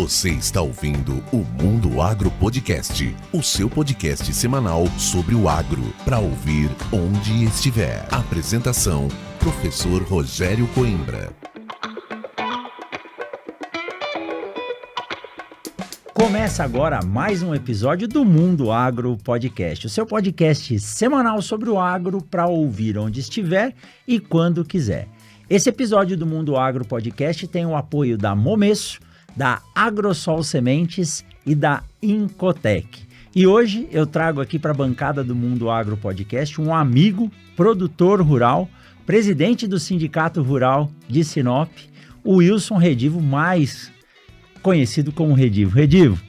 Você está ouvindo o Mundo Agro Podcast, o seu podcast semanal sobre o agro, para ouvir onde estiver. Apresentação, professor Rogério Coimbra. Começa agora mais um episódio do Mundo Agro Podcast, o seu podcast semanal sobre o agro para ouvir onde estiver e quando quiser. Esse episódio do Mundo Agro Podcast tem o apoio da Momesso, da Agrosol Sementes e da Incotec. E hoje eu trago aqui para a bancada do Mundo Agro Podcast um amigo, produtor rural, presidente do Sindicato Rural de Sinop, o Wilson Redivo, mais conhecido como Redivo. Redivo,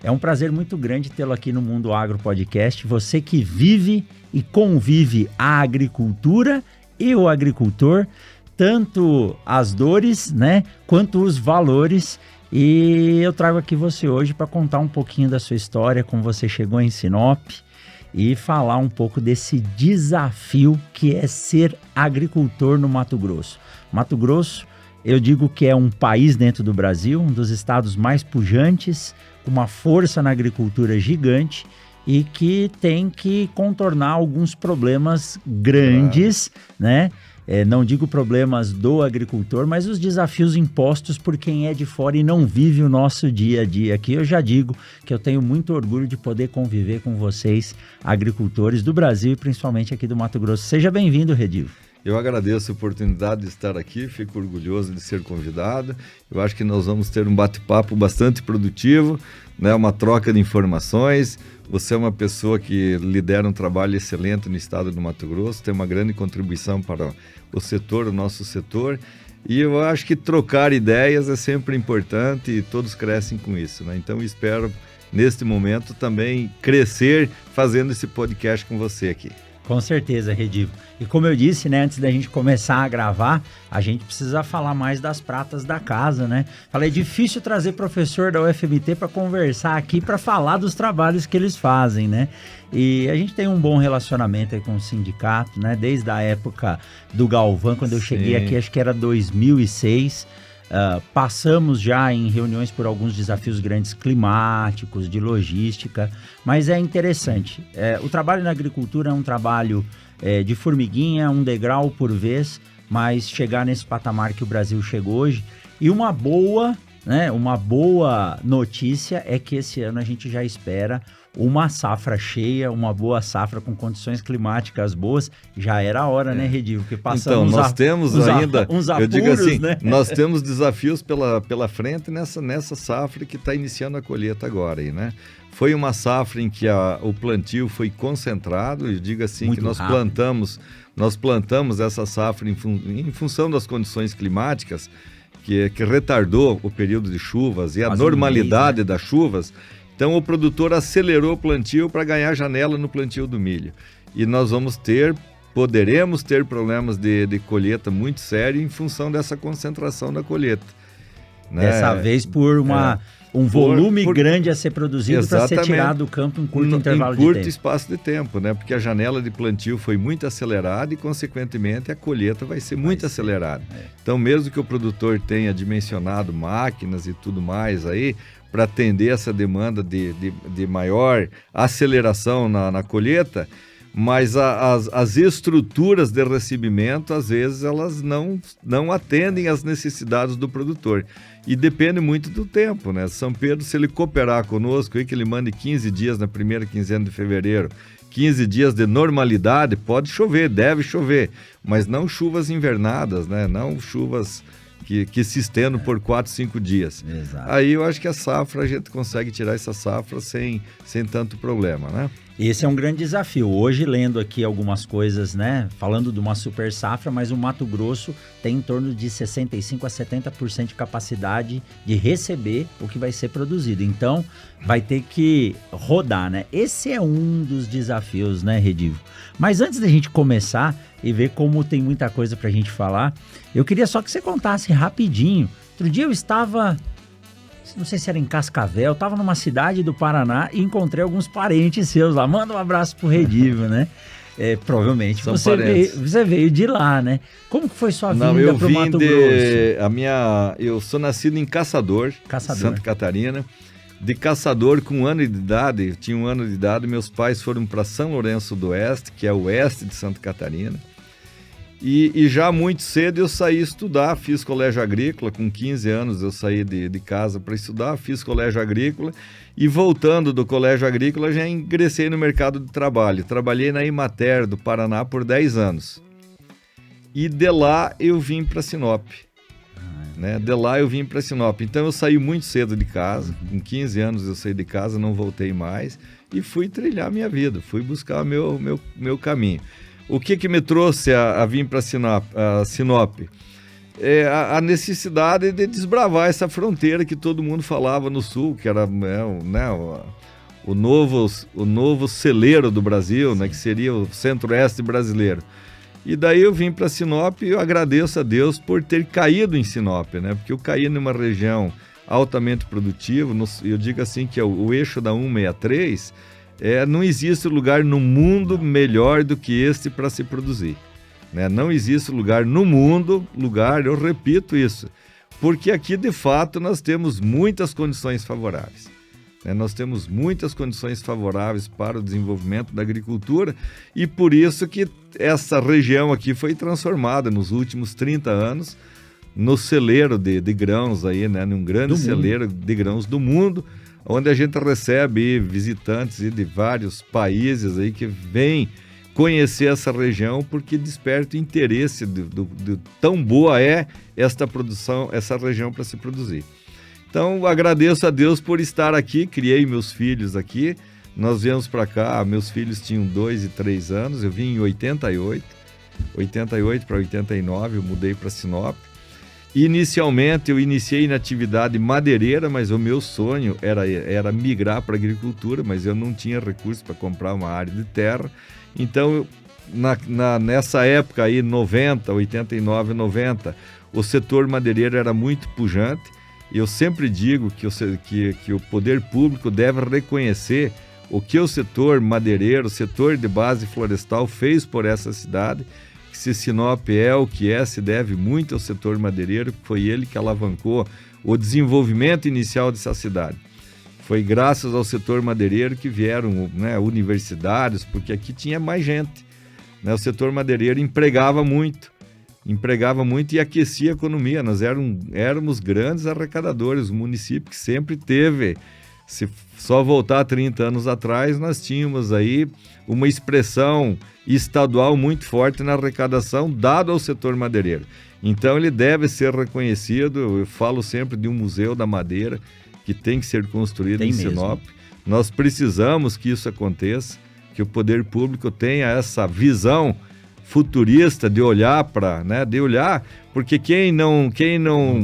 é um prazer muito grande tê-lo aqui no Mundo Agro Podcast. Você que vive e convive a agricultura e o agricultor, tanto as dores, né, quanto os valores. E eu trago aqui você hoje para contar um pouquinho da sua história, como você chegou em Sinop e falar um pouco desse desafio que é ser agricultor no Mato Grosso. Mato Grosso, eu digo que é um país dentro do Brasil, um dos estados mais pujantes, com uma força na agricultura gigante e que tem que contornar alguns problemas grandes, né? Não digo problemas do agricultor, mas os desafios impostos por quem é de fora e não vive o nosso dia a dia aqui. Eu já digo que eu tenho muito orgulho de poder conviver com vocês, agricultores do Brasil e principalmente aqui do Mato Grosso. Seja bem-vindo, Redivo. Eu agradeço a oportunidade de estar aqui, fico orgulhoso de ser convidado. Eu acho que nós vamos ter um bate-papo bastante produtivo, né? Uma troca de informações. Você é uma pessoa que lidera um trabalho excelente no estado do Mato Grosso, tem uma grande contribuição para o setor, o nosso setor. E eu acho que trocar ideias é sempre importante e todos crescem com isso, né? Então eu espero, neste momento, também crescer fazendo esse podcast com você aqui. Com certeza, Redivo. E como eu disse, né, antes da gente começar a gravar, a gente precisa falar mais das pratas da casa, né? Falei, é difícil trazer professor da UFMT para conversar aqui, para falar dos trabalhos que eles fazem, né? E a gente tem um bom relacionamento aí com o sindicato, né? Desde a época do Galvão, quando eu cheguei aqui, acho que era 2006. Passamos já em reuniões por alguns desafios grandes climáticos, de logística, mas é interessante. O trabalho na agricultura é um trabalho de formiguinha, um degrau por vez, mas chegar nesse patamar que o Brasil chegou hoje. E uma boa notícia é que esse ano a gente já espera uma safra cheia, uma boa safra com condições climáticas boas. Já era a hora, né, Redivo? Porque passamos então, nós temos ainda, uns apuros, eu digo assim, né? Nós temos desafios pela frente nessa safra que está iniciando a colheita agora aí, né? Foi uma safra em que o plantio foi concentrado, eu digo assim, muito que nós plantamos essa safra em função das condições climáticas, que retardou o período de chuvas e a normalidade das chuvas. Então o produtor acelerou o plantio para ganhar janela no plantio do milho. E nós poderemos ter problemas de colheita muito sérios em função dessa concentração da colheita, né? Dessa vez por um volume grande a ser produzido para ser tirado do campo em curto intervalo de tempo. Em curto espaço de tempo, né? Porque a janela de plantio foi muito acelerada e, consequentemente, a colheita vai ser muito acelerada. Então, mesmo que o produtor tenha dimensionado máquinas e tudo mais aí, para atender essa demanda de maior aceleração na colheita, mas as estruturas de recebimento, às vezes, elas não atendem às necessidades do produtor. E depende muito do tempo, né? São Pedro, se ele cooperar conosco, aí que ele mande 15 dias na primeira quinzena de fevereiro, 15 dias de normalidade, pode chover, deve chover, mas não chuvas invernadas, né? Não chuvas que se estendam por 4, 5 dias. Exato. Aí eu acho que a gente consegue tirar essa safra sem tanto problema, né? Esse é um grande desafio. Hoje, lendo aqui algumas coisas, né, falando de uma super safra, mas o Mato Grosso tem em torno de 65% a 70% de capacidade de receber o que vai ser produzido. Então, vai ter que rodar, né? Esse é um dos desafios, né, Redivo? Mas antes da gente começar e ver como tem muita coisa pra gente falar, eu queria só que você contasse rapidinho. Outro dia eu estava, não sei se era em Cascavel, estava numa cidade do Paraná e encontrei alguns parentes seus lá. Manda um abraço pro Redivo, né? Provavelmente São você veio de lá, né? Como que foi sua vinda para o Mato Grosso? Eu sou nascido em Caçador, Santa Catarina. De Caçador, com 1 ano de idade, eu tinha 1 ano de idade, meus pais foram para São Lourenço do Oeste, que é o oeste de Santa Catarina. E já muito cedo eu saí estudar, fiz colégio agrícola, com 15 anos eu saí de casa para estudar, fiz colégio agrícola e voltando do colégio agrícola já ingressei no mercado de trabalho. Trabalhei na Imater do Paraná por 10 anos e de lá eu vim para Sinop. De lá eu vim para Sinop, então eu saí muito cedo de casa, com 15 anos eu saí de casa, não voltei mais e fui trilhar minha vida, fui buscar meu caminho. O que me trouxe a vir para Sinop? A necessidade de desbravar essa fronteira que todo mundo falava no sul, que era o novo celeiro do Brasil, que seria o centro-oeste brasileiro. E daí eu vim para Sinop e eu agradeço a Deus por ter caído em Sinop, porque eu caí numa região altamente produtiva, eu digo assim que é o eixo da 163, não existe lugar no mundo melhor do que este para se produzir. Não existe lugar no mundo, eu repito isso, porque aqui de fato nós temos muitas condições favoráveis. Nós temos muitas condições favoráveis para o desenvolvimento da agricultura e por isso que essa região aqui foi transformada nos últimos 30 anos no celeiro de grãos, num grande celeiro de grãos do mundo, onde a gente recebe visitantes de vários países que vêm conhecer essa região porque desperta o interesse de tão boa é esta produção, essa região para se produzir. Então, agradeço a Deus por estar aqui, criei meus filhos aqui, nós viemos para cá, meus filhos tinham 2 e 3 anos, eu vim em 88 para 89, eu mudei para Sinop. Inicialmente, eu iniciei na atividade madeireira, mas o meu sonho era migrar para a agricultura, mas eu não tinha recursos para comprar uma área de terra. Então, nessa época aí, 89, 90, o setor madeireiro era muito pujante. Eu sempre digo que o poder público deve reconhecer o que o setor madeireiro, o setor de base florestal fez por essa cidade, que se Sinop é o que se deve muito ao setor madeireiro, foi ele que alavancou o desenvolvimento inicial dessa cidade. Foi graças ao setor madeireiro que vieram universidades, porque aqui tinha mais gente. O setor madeireiro empregava muito e aquecia a economia. Nós éramos grandes arrecadadores, o município que sempre teve, se só voltar 30 anos atrás, nós tínhamos aí uma expressão estadual muito forte na arrecadação dado ao setor madeireiro. Então ele deve ser reconhecido, eu falo sempre de um museu da madeira que tem que ser construído em Sinop. Nós precisamos que isso aconteça, que o poder público tenha essa visão futurista de olhar porque quem não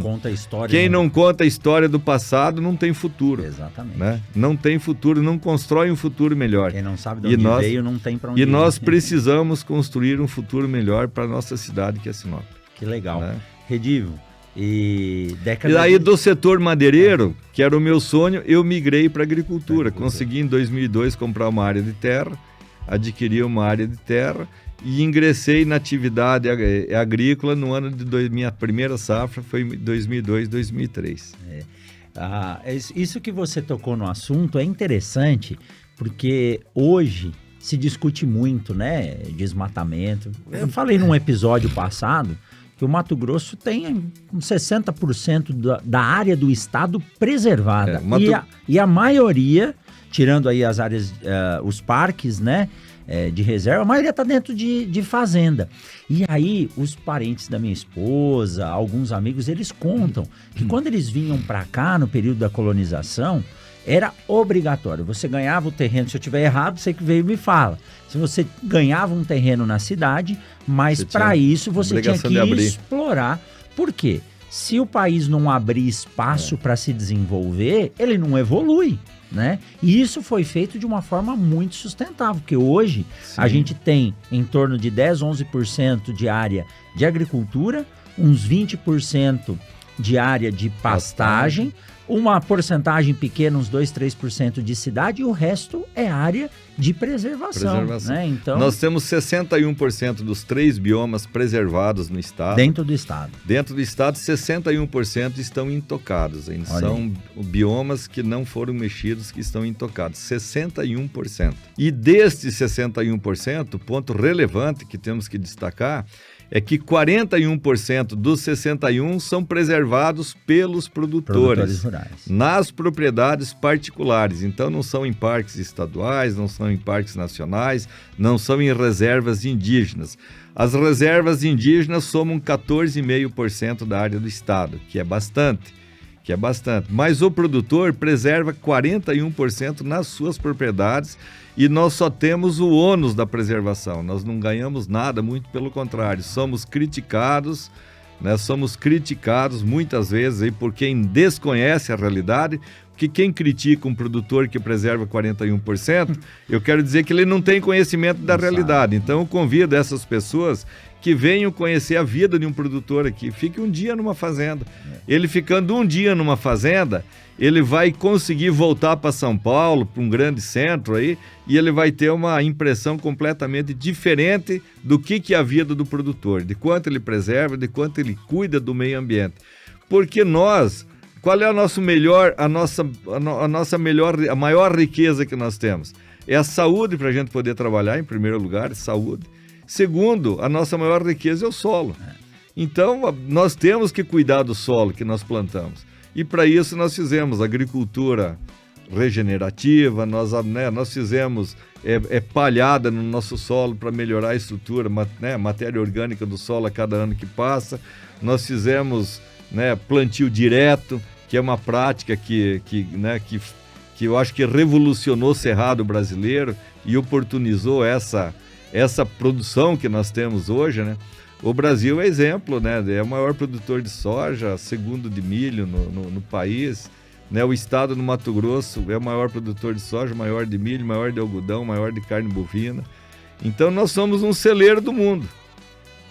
conta a história, quem não conta a história do passado não tem futuro. Exatamente. Não tem futuro, não constrói um futuro melhor. Quem não sabe de onde veio não tem para onde ir. E nós precisamos construir um futuro melhor para a nossa cidade, que é Sinop. Que legal. Redivo, e aí do setor madeireiro, que era o meu sonho, eu migrei para a agricultura. Consegui em 2002 comprar uma área de terra, adquiri uma área de terra e ingressei na atividade agrícola no ano de minha primeira safra, foi em 2002, 2003. Isso que você tocou no assunto é interessante, porque hoje se discute muito, desmatamento. Eu falei num episódio passado que o Mato Grosso tem 60% da área do estado preservada. E a maioria, tirando aí as áreas, os parques, de reserva, a maioria está dentro de fazenda. E aí, os parentes da minha esposa, alguns amigos, eles contam que quando eles vinham para cá, no período da colonização, era obrigatório. Você ganhava o terreno, se eu estiver errado, você que veio e me fala. Se você ganhava um terreno na cidade, mas para isso você tinha que explorar. Por quê? Se o país não abrir espaço para se desenvolver, ele não evolui. E isso foi feito de uma forma muito sustentável, porque hoje a gente tem em torno de 10, 11% de área de agricultura, uns 20% de área de pastagem, uma porcentagem pequena, uns 2, 3% de cidade, e o resto é área de preservação. Né? Então, nós temos 61% dos 3 biomas preservados no estado. Dentro do estado. Dentro do estado, 61% estão intocados. São biomas que não foram mexidos, que estão intocados. 61%. E destes 61%, ponto relevante que temos que destacar é que 41% dos 61% são preservados pelos produtores rurais, nas propriedades particulares. Então não são em parques estaduais, não são em parques nacionais, não são em reservas indígenas. As reservas indígenas somam 14,5% da área do estado, que é bastante. Mas o produtor preserva 41% nas suas propriedades e nós só temos o ônus da preservação. Nós não ganhamos nada, muito pelo contrário. Somos criticados, né? Somos criticados muitas vezes aí por quem desconhece a realidade, porque quem critica um produtor que preserva 41%, eu quero dizer que ele não tem conhecimento da realidade. Então eu convido essas pessoas que venham conhecer a vida de um produtor aqui. Fique um dia numa fazenda. Ele ficando um dia numa fazenda, ele vai conseguir voltar para São Paulo, para um grande centro aí, e ele vai ter uma impressão completamente diferente do que é a vida do produtor, de quanto ele preserva, de quanto ele cuida do meio ambiente. Porque nós, qual é a maior riqueza que nós temos? É a saúde para a gente poder trabalhar, em primeiro lugar, saúde. Segundo, a nossa maior riqueza é o solo. Então, nós temos que cuidar do solo que nós plantamos. E para isso nós fizemos agricultura regenerativa, nós fizemos palhada no nosso solo para melhorar a estrutura, matéria orgânica do solo a cada ano que passa. Nós fizemos plantio direto, que é uma prática que eu acho que revolucionou o cerrado brasileiro e oportunizou essa produção que nós temos hoje, né? O Brasil é exemplo, né? É o maior produtor de soja, segundo de milho no país, né? O estado do Mato Grosso é o maior produtor de soja, maior de milho, maior de algodão, maior de carne bovina. Então nós somos um celeiro do mundo,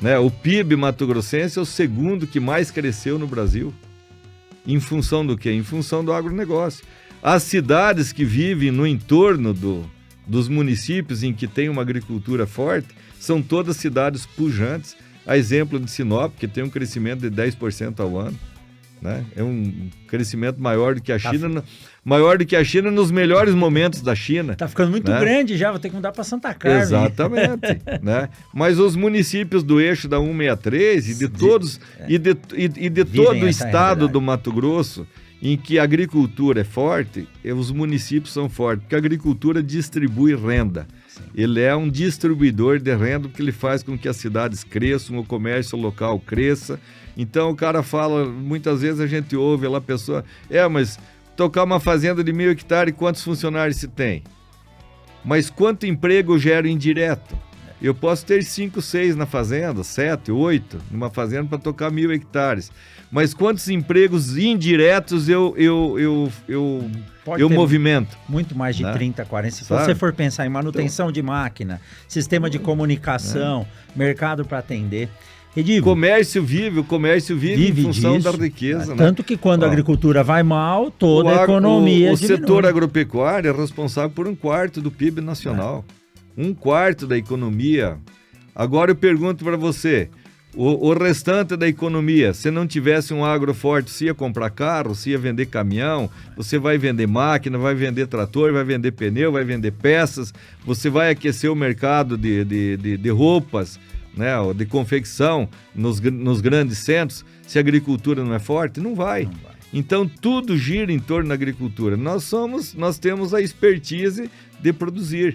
né? O PIB mato-grossense é o segundo que mais cresceu no Brasil. Em função do quê? Em função do agronegócio. As cidades que vivem no entorno dos municípios em que tem uma agricultura forte são todas cidades pujantes. A exemplo de Sinop, que tem um crescimento de 10% ao ano, né? É um crescimento maior do que a China, nos melhores momentos da China. Está ficando muito grande já, vou ter que mudar para Santa Carmen. Exatamente. Né? Mas os municípios do eixo da 163 e de todo o estado do Mato Grosso, em que a agricultura é forte, os municípios são fortes, porque a agricultura distribui renda. Sim. Ele é um distribuidor de renda, porque ele faz com que as cidades cresçam, o comércio local cresça. Então o cara fala, muitas vezes a gente ouve lá a pessoa, mas tocar uma fazenda de 1.000 hectares, quantos funcionários se tem? Mas quanto emprego eu gero indireto? Eu posso ter 5, 6 na fazenda, 7, 8 numa fazenda para tocar 1.000 hectares. Mas quantos empregos indiretos eu movimento? Muito mais de 30, 40. Se você for pensar em manutenção de máquina, sistema de comunicação, mercado para atender. O comércio vive em função disso, da riqueza. Tanto que quando a agricultura vai mal, toda a economia o setor agropecuário é responsável por 1/4 do PIB nacional. 1/4 da economia. Agora eu pergunto para você, o restante da economia, se não tivesse um agro forte, você ia comprar carro, você ia vender caminhão, você vai vender máquina, vai vender trator, vai vender pneu, vai vender peças, você vai aquecer o mercado de roupas, né, de confecção nos grandes centros. Se a agricultura não é forte, não vai. Então tudo gira em torno da agricultura. Nós temos a expertise de produzir.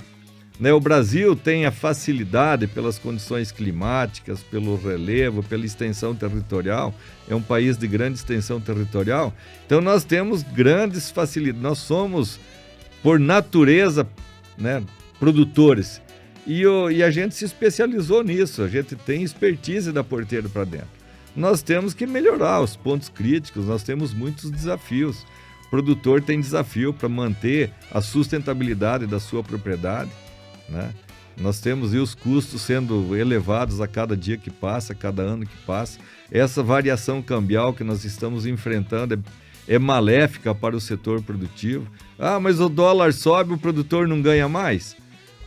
O Brasil tem a facilidade pelas condições climáticas, pelo relevo, pela extensão territorial. É um país de grande extensão territorial. Então nós temos grandes facilidades. Nós somos, por natureza, produtores. E a gente se especializou nisso. A gente tem expertise da porteira para dentro. Nós temos que melhorar os pontos críticos. Nós temos muitos desafios. O produtor tem desafio para manter a sustentabilidade da sua propriedade. Nós temos os custos sendo elevados a cada dia que passa, a cada ano que passa. Essa variação cambial que nós estamos enfrentando é maléfica para o setor produtivo. Ah, mas o dólar sobe, o produtor não ganha mais?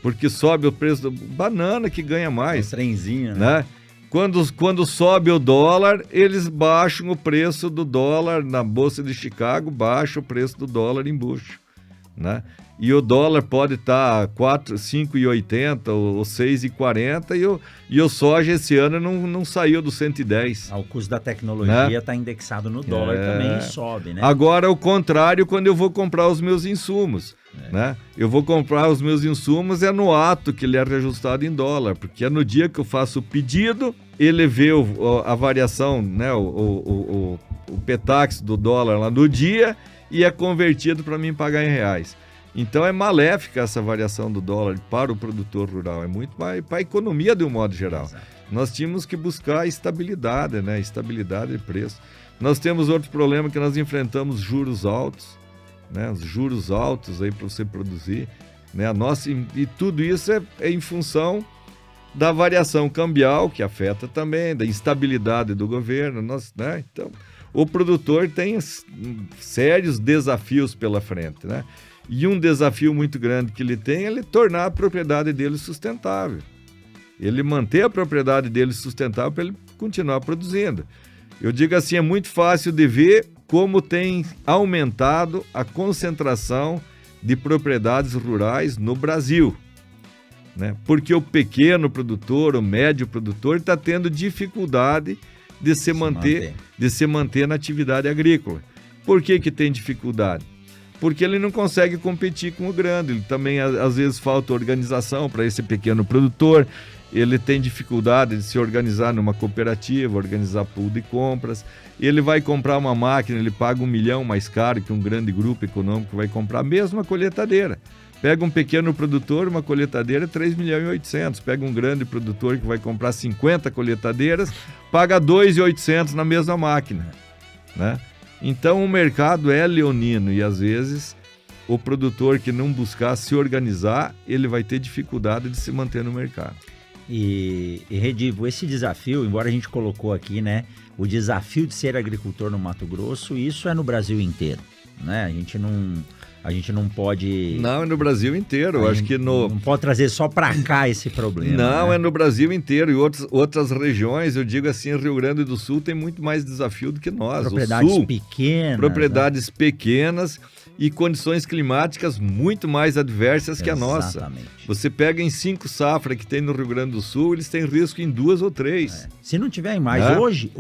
Porque sobe o preço da banana que ganha mais. O trenzinho, né? Quando sobe o dólar, eles baixam o preço do dólar na Bolsa de Chicago, baixa o preço do dólar em bucho, né? E o dólar pode estar 5,80 ou 6,40 e o soja esse ano não saiu do 110. O custo da tecnologia está indexado no dólar também e sobe, né? Agora, o contrário, quando eu vou comprar os meus insumos, né? Eu vou comprar os meus insumos no ato que ele é reajustado em dólar, porque é no dia que eu faço o pedido, ele vê a variação, né? O PETAX do dólar lá no dia e é convertido para mim pagar em reais. Então é maléfica essa variação do dólar para o produtor rural, é muito mais para a economia de um modo geral. Exato. Nós tínhamos que buscar estabilidade, né? Estabilidade de preço. Nós temos outro problema que nós enfrentamos, juros altos, né? Os juros altos aí para você produzir, né? E tudo isso é em função da variação cambial, que afeta também, da instabilidade do governo, né? Então, o produtor tem sérios desafios pela frente, né? E um desafio muito grande que ele tem é ele tornar a propriedade dele sustentável. Ele manter a propriedade dele sustentável para ele continuar produzindo. Eu digo assim, é muito fácil de ver como tem aumentado a concentração de propriedades rurais no Brasil, né? Porque o pequeno produtor, o médio produtor está tendo dificuldade de se manter na atividade agrícola. Por que tem dificuldade? Porque ele não consegue competir com o grande, ele também às vezes falta organização para esse pequeno produtor, ele tem dificuldade de se organizar numa cooperativa, organizar pool de compras, ele vai comprar uma máquina, ele paga 1 milhão mais caro que um grande grupo econômico vai comprar, mesmo a colheitadeira. Pega um pequeno produtor, uma colheitadeira, 3 milhões e 800. Pega um grande produtor que vai comprar 50 colheitadeiras, paga 2.800 na mesma máquina, né? Então o mercado é leonino e às vezes o produtor que não buscar se organizar, ele vai ter dificuldade de se manter no mercado. E Redivo, esse desafio, embora a gente colocou aqui, né, o desafio de ser agricultor no Mato Grosso, isso é no Brasil inteiro, né? A gente não pode... Não, é no Brasil inteiro. Eu acho que não pode trazer só para cá esse problema. Não, né? É no Brasil inteiro. E outras regiões, eu digo assim, Rio Grande do Sul tem muito mais desafio do que nós. Propriedades o Sul, pequenas. Propriedades pequenas e condições climáticas muito mais adversas que a nossa. Exatamente. Você pega em 5 safras que tem no Rio Grande do Sul, eles têm risco em 2 ou 3. Se não tiver mais, hoje...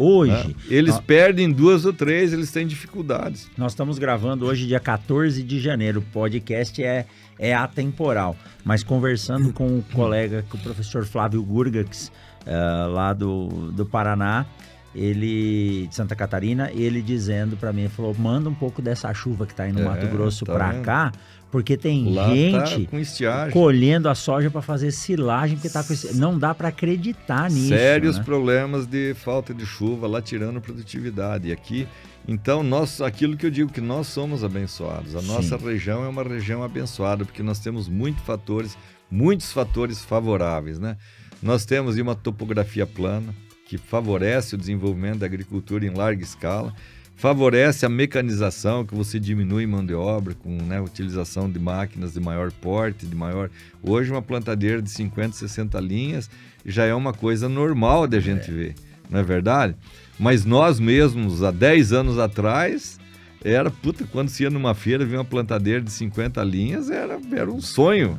Eles perdem em 2 ou 3, eles têm dificuldades. Nós estamos gravando hoje, dia 14 de janeiro. O podcast é atemporal. Mas conversando com o colega, com o professor Flávio Gurgax, lá do Paraná, ele de Santa Catarina, ele dizendo para mim, ele falou, manda um pouco dessa chuva que tá aí no Mato Grosso para cá, porque tem lá gente tá colhendo a soja para fazer silagem, porque tá com não dá para acreditar nisso. Sérios né? problemas de falta de chuva lá tirando produtividade. E aqui, então, aquilo que eu digo que nós somos abençoados. A nossa região é uma região abençoada, porque nós temos muitos fatores favoráveis, né? Nós temos uma topografia plana, que favorece o desenvolvimento da agricultura em larga escala, favorece a mecanização, que você diminui mão de obra com, né, utilização de máquinas de maior porte, Hoje uma plantadeira de 50, 60 linhas já é uma coisa normal de a gente ver, não é verdade? Mas nós mesmos, há 10 anos atrás, quando se ia numa feira ver uma plantadeira de 50 linhas, era um sonho.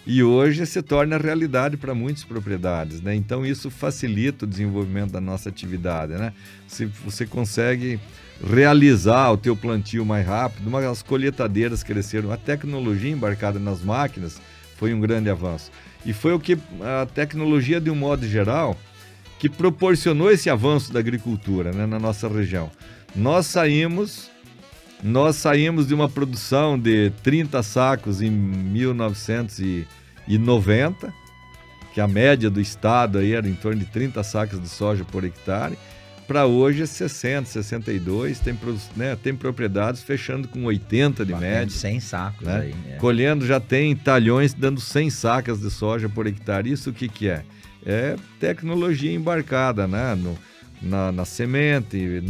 E hoje se torna realidade para muitas propriedades, né? Então isso facilita o desenvolvimento da nossa atividade, né? Se você consegue realizar o teu plantio mais rápido, as colheitadeiras cresceram, a tecnologia embarcada nas máquinas foi um grande avanço. E foi a tecnologia, de um modo geral, que proporcionou esse avanço da agricultura, né, na nossa região. Nós saímos de uma produção de 30 sacos em 1990, que a média do estado aí era em torno de 30 sacos de soja por hectare, para hoje 60, 62, tem propriedades fechando com 80 de média. 100 sacos, né? aí. Colhendo já tem talhões dando 100 sacas de soja por hectare. Isso o que é? É tecnologia embarcada, né? Na semente,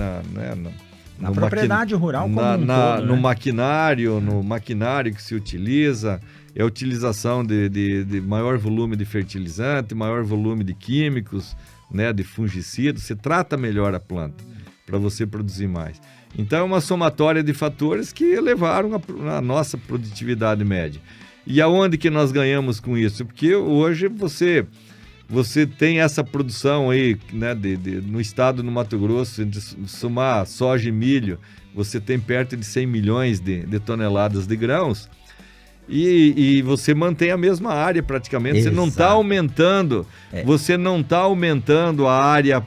Na propriedade rural como um todo, no né? maquinário que se utiliza, é a utilização de maior volume de fertilizante, maior volume de químicos, né, de fungicidas. Você trata melhor a planta para você produzir mais. Então é uma somatória de fatores que elevaram a nossa produtividade média. E aonde que nós ganhamos com isso? Porque hoje você tem essa produção aí, né, no estado do Mato Grosso, de somar soja e milho, você tem perto de 100 milhões de toneladas de grãos, e você mantém a mesma área praticamente. Exato. Você não está aumentando, você não está aumentando a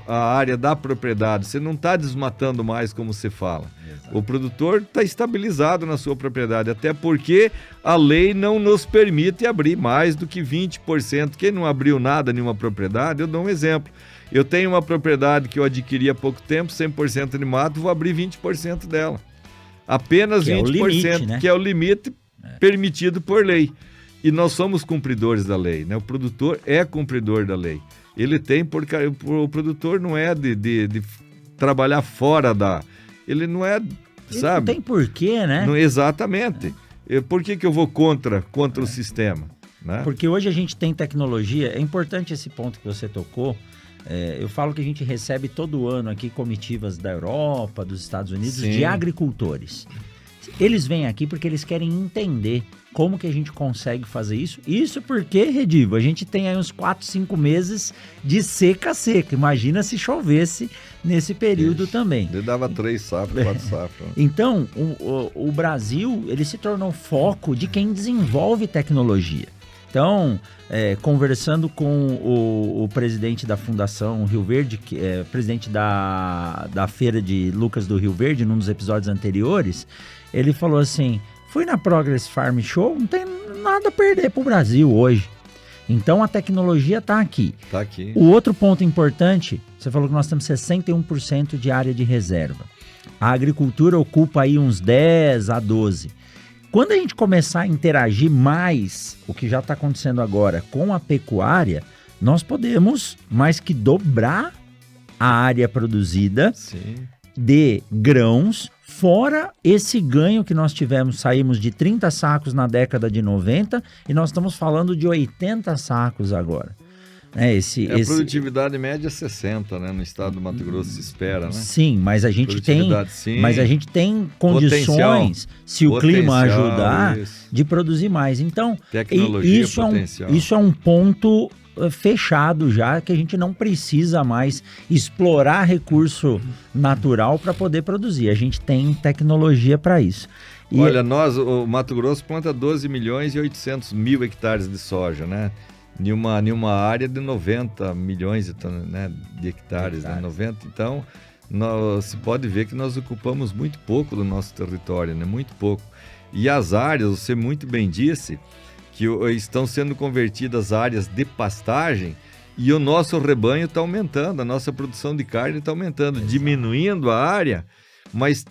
área da propriedade, você não está desmatando mais, como você fala. Exato. O produtor está estabilizado na sua propriedade, até porque a lei não nos permite abrir mais do que 20%. Quem não abriu nada em uma propriedade, eu dou um exemplo. Eu tenho uma propriedade que eu adquiri há pouco tempo, 100% de mato, vou abrir 20% dela. Apenas que 20%, é o limite, né? Que é o limite permitido por lei. E nós somos cumpridores da lei, né? O produtor é cumpridor da lei. Ele tem, porque o produtor não é de trabalhar fora da... Ele não é, sabe? Não tem porquê, né? Não, exatamente. Por que eu vou contra o sistema? Né? Porque hoje a gente tem tecnologia. É importante esse ponto que você tocou. Eu falo que a gente recebe todo ano aqui comitivas da Europa, dos Estados Unidos, Sim. de agricultores. Eles vêm aqui porque eles querem entender como que a gente consegue fazer isso. Isso porque, Redivo, a gente tem aí uns 4, 5 meses de seca. Imagina se chovesse nesse período também. Ele dava 3 safras, 4 safras. Então, o Brasil, ele se tornou foco de quem desenvolve tecnologia. Então, conversando com o presidente da Fundação Rio Verde, que é presidente da Feira de Lucas do Rio Verde, num dos episódios anteriores, ele falou assim, fui na Progress Farm Show, não tem nada a perder para o Brasil hoje. Então, a tecnologia está aqui. Está aqui. O outro ponto importante, você falou que nós temos 61% de área de reserva. A agricultura ocupa aí uns 10 a 12%. Quando a gente começar a interagir mais, o que já está acontecendo agora, com a pecuária, nós podemos mais que dobrar a área produzida Sim. de grãos, fora esse ganho que nós tivemos. Saímos de 30 sacos na década de 90 e nós estamos falando de 80 sacos agora. A produtividade média é 60, né? No estado do Mato Grosso se espera, né? Sim, mas a gente tem condições, potencial, se o clima ajudar, isso. de produzir mais. Então, tecnologia, isso é um ponto fechado já, que a gente não precisa mais explorar recurso natural para poder produzir. A gente tem tecnologia para isso. Olha, o Mato Grosso planta 12 milhões e 800 mil hectares de soja, né? Em uma área de 90 milhões de hectares, né? 90. Então, se pode ver que nós ocupamos muito pouco do nosso território, né? Muito pouco. E as áreas, você muito bem disse, que estão sendo convertidas áreas de pastagem e o nosso rebanho está aumentando, a nossa produção de carne está aumentando, diminuindo a área, mas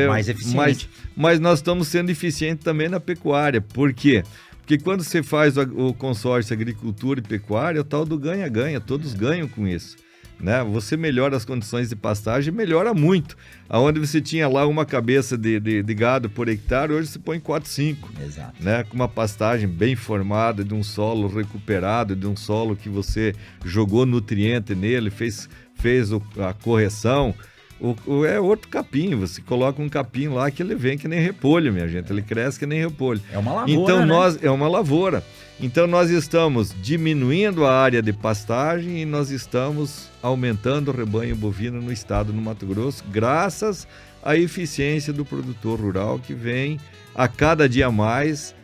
mais eficiente. Mas nós estamos sendo eficientes também na pecuária. Por quê? Porque quando você faz o consórcio agricultura e pecuária, é o tal do ganha-ganha, todos ganham com isso. Né? Você melhora as condições de pastagem, melhora muito. Aonde você tinha lá uma cabeça de gado por hectare, hoje você põe 4, 5. Exato. Né? Com uma pastagem bem formada, de um solo recuperado, de um solo que você jogou nutriente nele, fez a correção. É outro capim, você coloca um capim lá que ele vem que nem repolho, minha gente, ele cresce que nem repolho. É uma lavoura, então, né? É uma lavoura. Então nós estamos diminuindo a área de pastagem e nós estamos aumentando o rebanho bovino no estado do Mato Grosso, graças à eficiência do produtor rural que vem a cada dia mais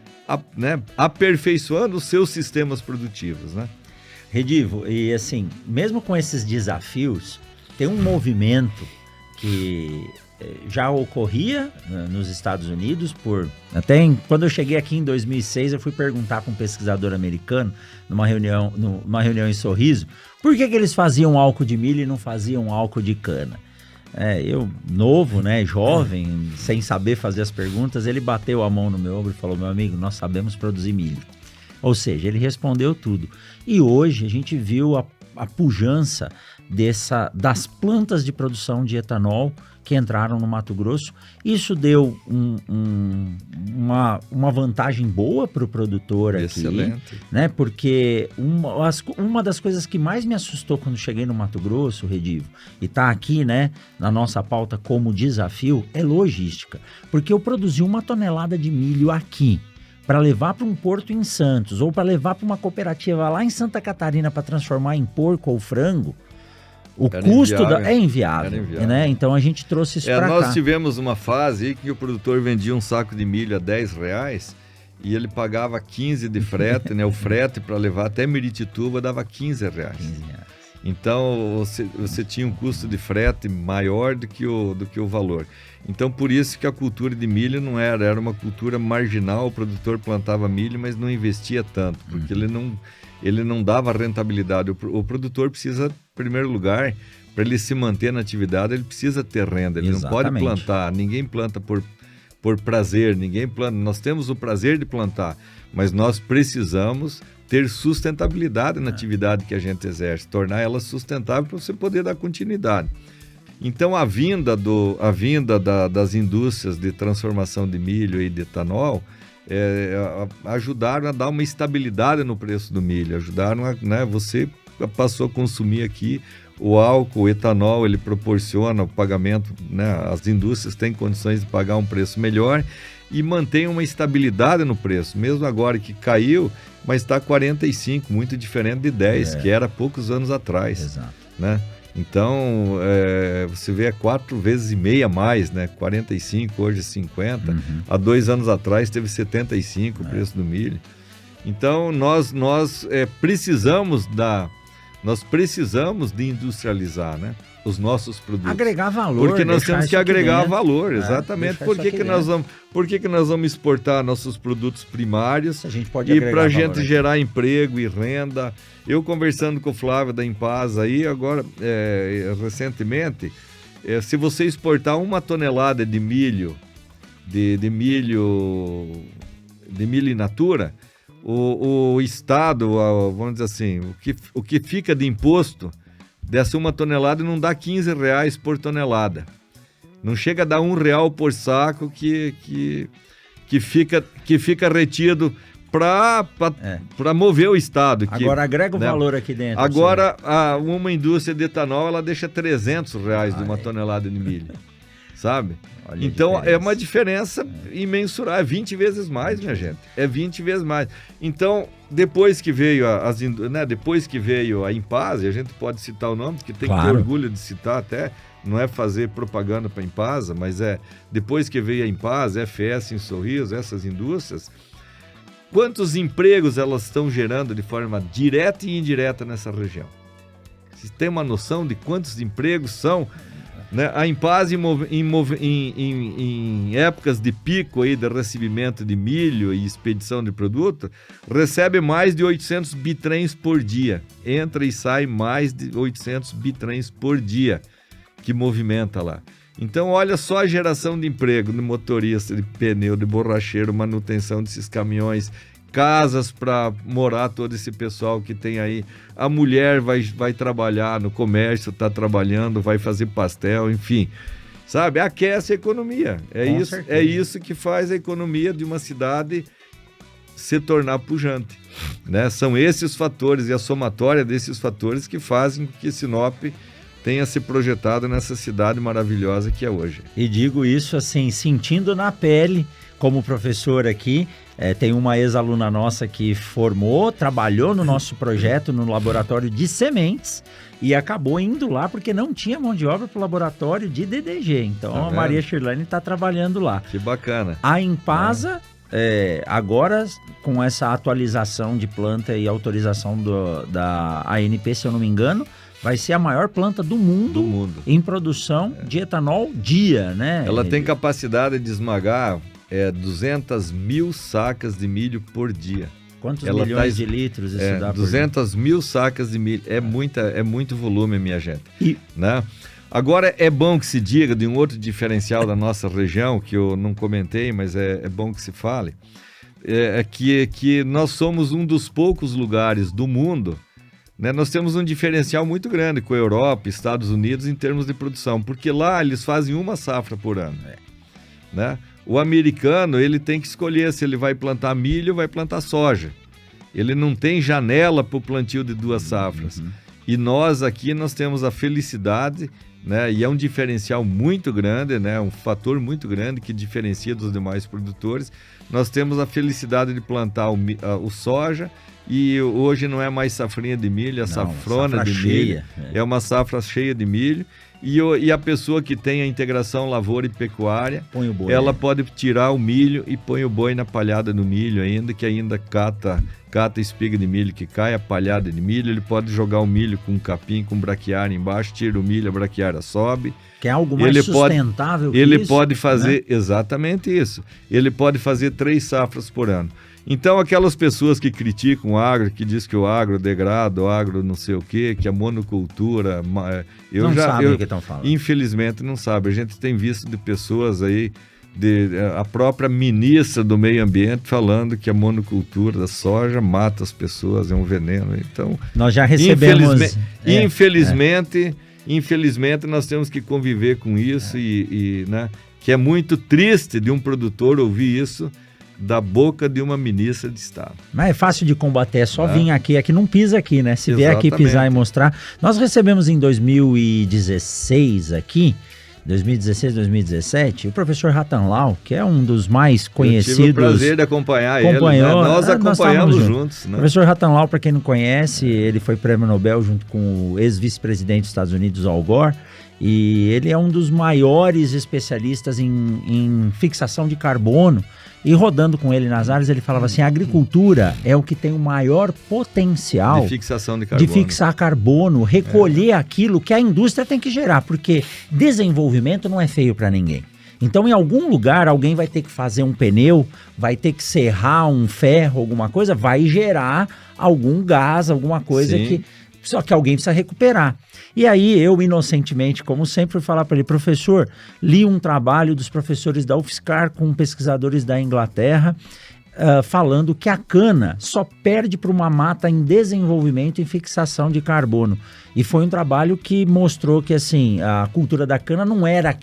aperfeiçoando os seus sistemas produtivos, né? Redivo, e assim, mesmo com esses desafios, tem um movimento que já ocorria nos Estados Unidos quando eu cheguei aqui em 2006, eu fui perguntar para um pesquisador americano numa reunião em Sorriso, por que eles faziam álcool de milho e não faziam álcool de cana? Eu, novo, né, jovem, sem saber fazer as perguntas, ele bateu a mão no meu ombro e falou, meu amigo, nós sabemos produzir milho. Ou seja, ele respondeu tudo. E hoje a gente viu a pujança das plantas de produção de etanol que entraram no Mato Grosso. Isso deu uma vantagem boa para o produtor aqui. Excelente. Né? Porque uma das coisas que mais me assustou quando cheguei no Mato Grosso, Redivo, e está aqui, né, na nossa pauta como desafio, é logística. Porque eu produzi 1 tonelada de milho aqui para levar para um porto em Santos ou para levar para uma cooperativa lá em Santa Catarina para transformar em porco ou frango. O custo é inviável, né? Então a gente trouxe isso para cá. Nós tivemos uma fase aí que o produtor vendia um saco de milho a R$10 e ele pagava 15 de frete, né? O frete para levar até Miritituba dava R$15. Então você tinha um custo de frete maior do que o valor. Então por isso que a cultura de milho não era uma cultura marginal. O produtor plantava milho, mas não investia tanto, porque ele não dava rentabilidade. O produtor precisa, em primeiro lugar, para ele se manter na atividade, ele precisa ter renda. Ele não pode plantar. Ninguém planta por prazer, ninguém planta. Nós temos o prazer de plantar, mas nós precisamos ter sustentabilidade na atividade que a gente exerce, tornar ela sustentável para você poder dar continuidade. Então a vinda das indústrias de transformação de milho e de etanol ajudaram a dar uma estabilidade no preço do milho, ajudaram a, né, você passou a consumir aqui o álcool, o etanol, ele proporciona o pagamento, né, as indústrias têm condições de pagar um preço melhor e mantém uma estabilidade no preço, mesmo agora que caiu, mas está 45, muito diferente de 10, que era poucos anos atrás. Exato. Né? Então, você vê 4,5 vezes a mais, né? 45, hoje 50. Há 2 anos atrás teve 75 o preço do milho. Então, nós precisamos de industrializar, né, os nossos produtos. Agregar valor. Porque nós temos que agregar valor, exatamente. Por que nós vamos exportar nossos produtos primários? A gente pode e agregar para a valor, gente gerar emprego e renda. Eu conversando com o Flávio da Impasa aí, agora, recentemente, se você exportar 1 tonelada de milho, de milho in natura, o Estado, vamos dizer assim, o que fica de imposto dessa 1 tonelada não dá R$15 por tonelada. Não chega a dar R$1 por saco que fica retido para mover o Estado. Agora agrega o valor aqui dentro. Agora, uma indústria de etanol, ela deixa R$300 de 1 tonelada de milho. Sabe? Olha, então é uma diferença imensurável, é 20 vezes mais, minha gente. É 20 vezes mais. Então, depois que veio a Impasa, a gente pode citar o nome, porque tem que ter orgulho de citar até, não é fazer propaganda para a Impasa, mas depois que veio a Impasa, FS em Sorriso, essas indústrias, quantos empregos elas estão gerando de forma direta e indireta nessa região? Vocês têm uma noção de quantos empregos são? Né? A Impasa, em épocas de pico aí de recebimento de milho e expedição de produto, recebe mais de 800 bitrens por dia. Entra e sai mais de 800 bitrens por dia que movimenta lá. Então, olha só a geração de emprego de motorista, de pneu, de borracheiro, manutenção desses caminhões, casas para morar todo esse pessoal que tem aí. A mulher vai trabalhar no comércio, está trabalhando, vai fazer pastel, enfim. Sabe? Aquece a economia. É isso que faz a economia de uma cidade se tornar pujante. Né? São esses fatores e a somatória desses fatores que fazem com que Sinop tenha se projetado nessa cidade maravilhosa que é hoje. E digo isso assim, sentindo na pele, como professor aqui, tem uma ex-aluna nossa que formou, trabalhou no nosso projeto no laboratório de sementes e acabou indo lá porque não tinha mão de obra para o laboratório de DDG. Então a Maria Shirlane está trabalhando lá. Que bacana. A Impasa, agora com essa atualização de planta e autorização da ANP, se eu não me engano, vai ser a maior planta do mundo em produção de etanol dia, né? Ela tem capacidade de esmagar 200 mil sacas de milho por dia. Quantos milhões de litros isso dá por 200 mil sacas de milho. É muito volume, minha gente. Né? Agora, é bom que se diga de um outro diferencial da nossa região, que eu não comentei, mas é bom que se fale, que nós somos um dos poucos lugares do mundo né? Nós temos um diferencial muito grande com a Europa, Estados Unidos, em termos de produção, porque lá eles fazem uma safra por ano, né? O americano, ele tem que escolher se ele vai plantar milho ou vai plantar soja. Ele não tem janela para o plantio de 2 safras. E nós aqui, nós temos a felicidade, né? E é um diferencial muito grande, né? Um fator muito grande que diferencia dos demais produtores. Nós temos a felicidade de plantar o soja, e hoje não é mais safrinha de milho, é safrona de milho. É uma safra cheia de milho. E a pessoa que tem a integração lavoura e pecuária, ela pode tirar o milho e põe o boi na palhada do milho ainda, que ainda cata a espiga de milho que cai, a palhada de milho. Ele pode jogar o milho com capim, com braquiária embaixo, tira o milho, a braquiária sobe. Que é algo mais sustentável que ele isso, pode fazer, né? Exatamente isso. Ele pode fazer 3 safras por ano. Então, aquelas pessoas que criticam o agro, que diz que o agro degrada, o agro não sei o quê, que a monocultura... Não sabem o que estão falando. Infelizmente não sabem. A gente tem visto de pessoas aí, a própria ministra do Meio Ambiente falando que a monocultura da soja mata as pessoas, é um veneno. Então, nós já recebemos... Infelizmente nós temos que conviver com isso, né, que é muito triste de um produtor ouvir isso da boca de uma ministra de Estado. Mas é fácil de combater, é só vir aqui, é que não pisa aqui, né? Se vier aqui pisar e mostrar. Nós recebemos em 2016 aqui, 2016, 2017, o professor Ratanlau, que é um dos mais conhecidos. Eu tive o prazer de acompanhar ele, né? Nós acompanhamos juntos. Né? O professor Ratanlau, para quem não conhece, ele foi prêmio Nobel junto com o ex-vice-presidente dos Estados Unidos, Al Gore, e ele é um dos maiores especialistas em fixação de carbono. E rodando com ele nas áreas, ele falava assim, a agricultura é o que tem o maior potencial de fixação de carbono. De fixar carbono, recolher aquilo que a indústria tem que gerar, porque desenvolvimento não é feio para ninguém. Então, em algum lugar, alguém vai ter que fazer um pneu, vai ter que serrar um ferro, alguma coisa, vai gerar algum gás, alguma coisa que... Só que alguém precisa recuperar. E aí eu, inocentemente, como sempre, fui falar para ele, professor, li um trabalho dos professores da UFSCar com pesquisadores da Inglaterra, falando que a cana só perde para uma mata em desenvolvimento e fixação de carbono. E foi um trabalho que mostrou que assim, a cultura da cana não era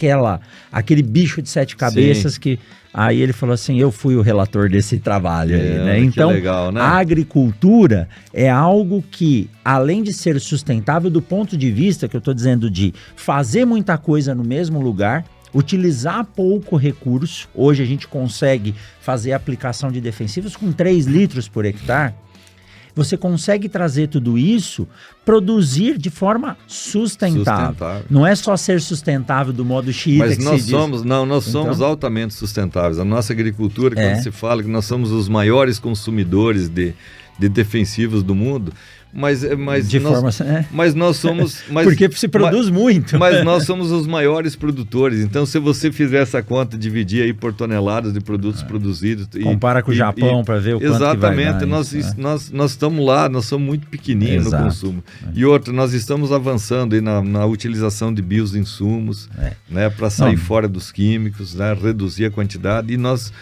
aquele bicho de 7 cabeças que... Aí ele falou assim, eu fui o relator desse trabalho aí, né? Então, legal, né? A agricultura é algo que, além de ser sustentável do ponto de vista, que eu estou dizendo de fazer muita coisa no mesmo lugar, utilizar pouco recurso. Hoje a gente consegue fazer a aplicação de defensivos com 3 litros por hectare. Você consegue trazer tudo isso, produzir de forma sustentável. Não é só ser sustentável do modo xiita que nós somos, nós somos altamente sustentáveis. A nossa agricultura, quando se fala que nós somos os maiores consumidores de defensivos do mundo, mas nós somos... Porque se produz muito. Mas nós somos os maiores produtores. Então, se você fizer essa conta, dividir aí por toneladas de produtos produzidos... Compara com o Japão para ver o quanto que vai dar. Nós estamos lá, nós somos muito pequeninos no consumo. E outra, nós estamos avançando aí na utilização de bioinsumos, né, para sair fora dos químicos, né, reduzir a quantidade. E nós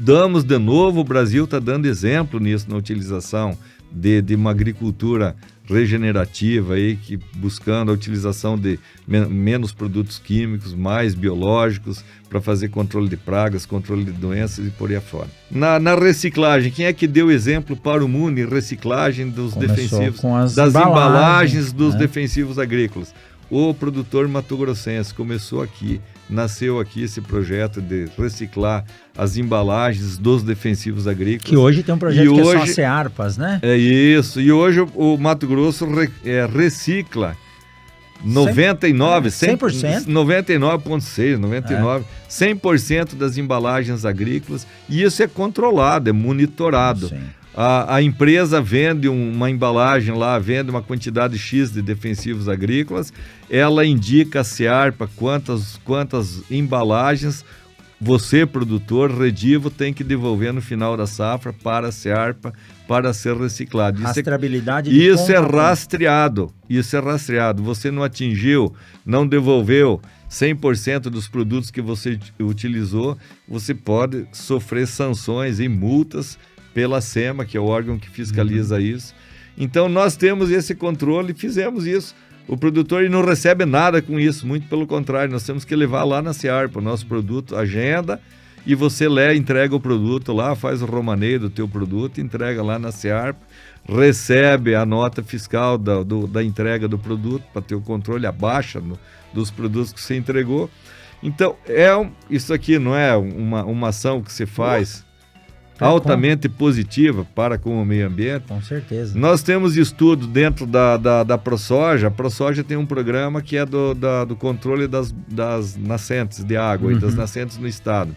damos de novo, o Brasil está dando exemplo nisso, na utilização de uma agricultura regenerativa aí, buscando a utilização de menos produtos químicos, mais biológicos, para fazer controle de pragas, controle de doenças e por aí afora. Na reciclagem, quem é que deu exemplo para o mundo em reciclagem dos defensivos, das embalagens dos defensivos agrícolas? O produtor mato-grossense começou aqui, nasceu aqui esse projeto de reciclar as embalagens dos defensivos agrícolas. Que hoje tem um projeto que é só Cearpas, né? É isso, e hoje o Mato Grosso recicla 100%, 99,6%, 100% das embalagens agrícolas, e isso é controlado, é monitorado. Sim. A empresa vende uma embalagem lá, vende uma quantidade X de defensivos agrícolas, ela indica a Cearpa quantas embalagens você, produtor, Redivo, tem que devolver no final da safra para a Cearpa para ser reciclado. Rastreabilidade isso é rastreado. Isso é rastreado. Você não atingiu, não devolveu 100% dos produtos que você utilizou, você pode sofrer sanções e multas pela SEMA, que é o órgão que fiscaliza isso. Então nós temos esse controle e fizemos isso. O produtor ele não recebe nada com isso, muito pelo contrário, nós temos que levar lá na Searpa o nosso produto, agenda, e você entrega o produto lá, faz o romaneio do teu produto, entrega lá na Searpa, recebe a nota fiscal da entrega do produto para ter o controle, a baixa dos produtos que você entregou. Então, isso aqui não é uma ação que se faz altamente positiva para com o meio ambiente. Com certeza. Nós temos estudo dentro da ProSoja. A ProSoja tem um programa que é do controle das nascentes de água e das nascentes no estado.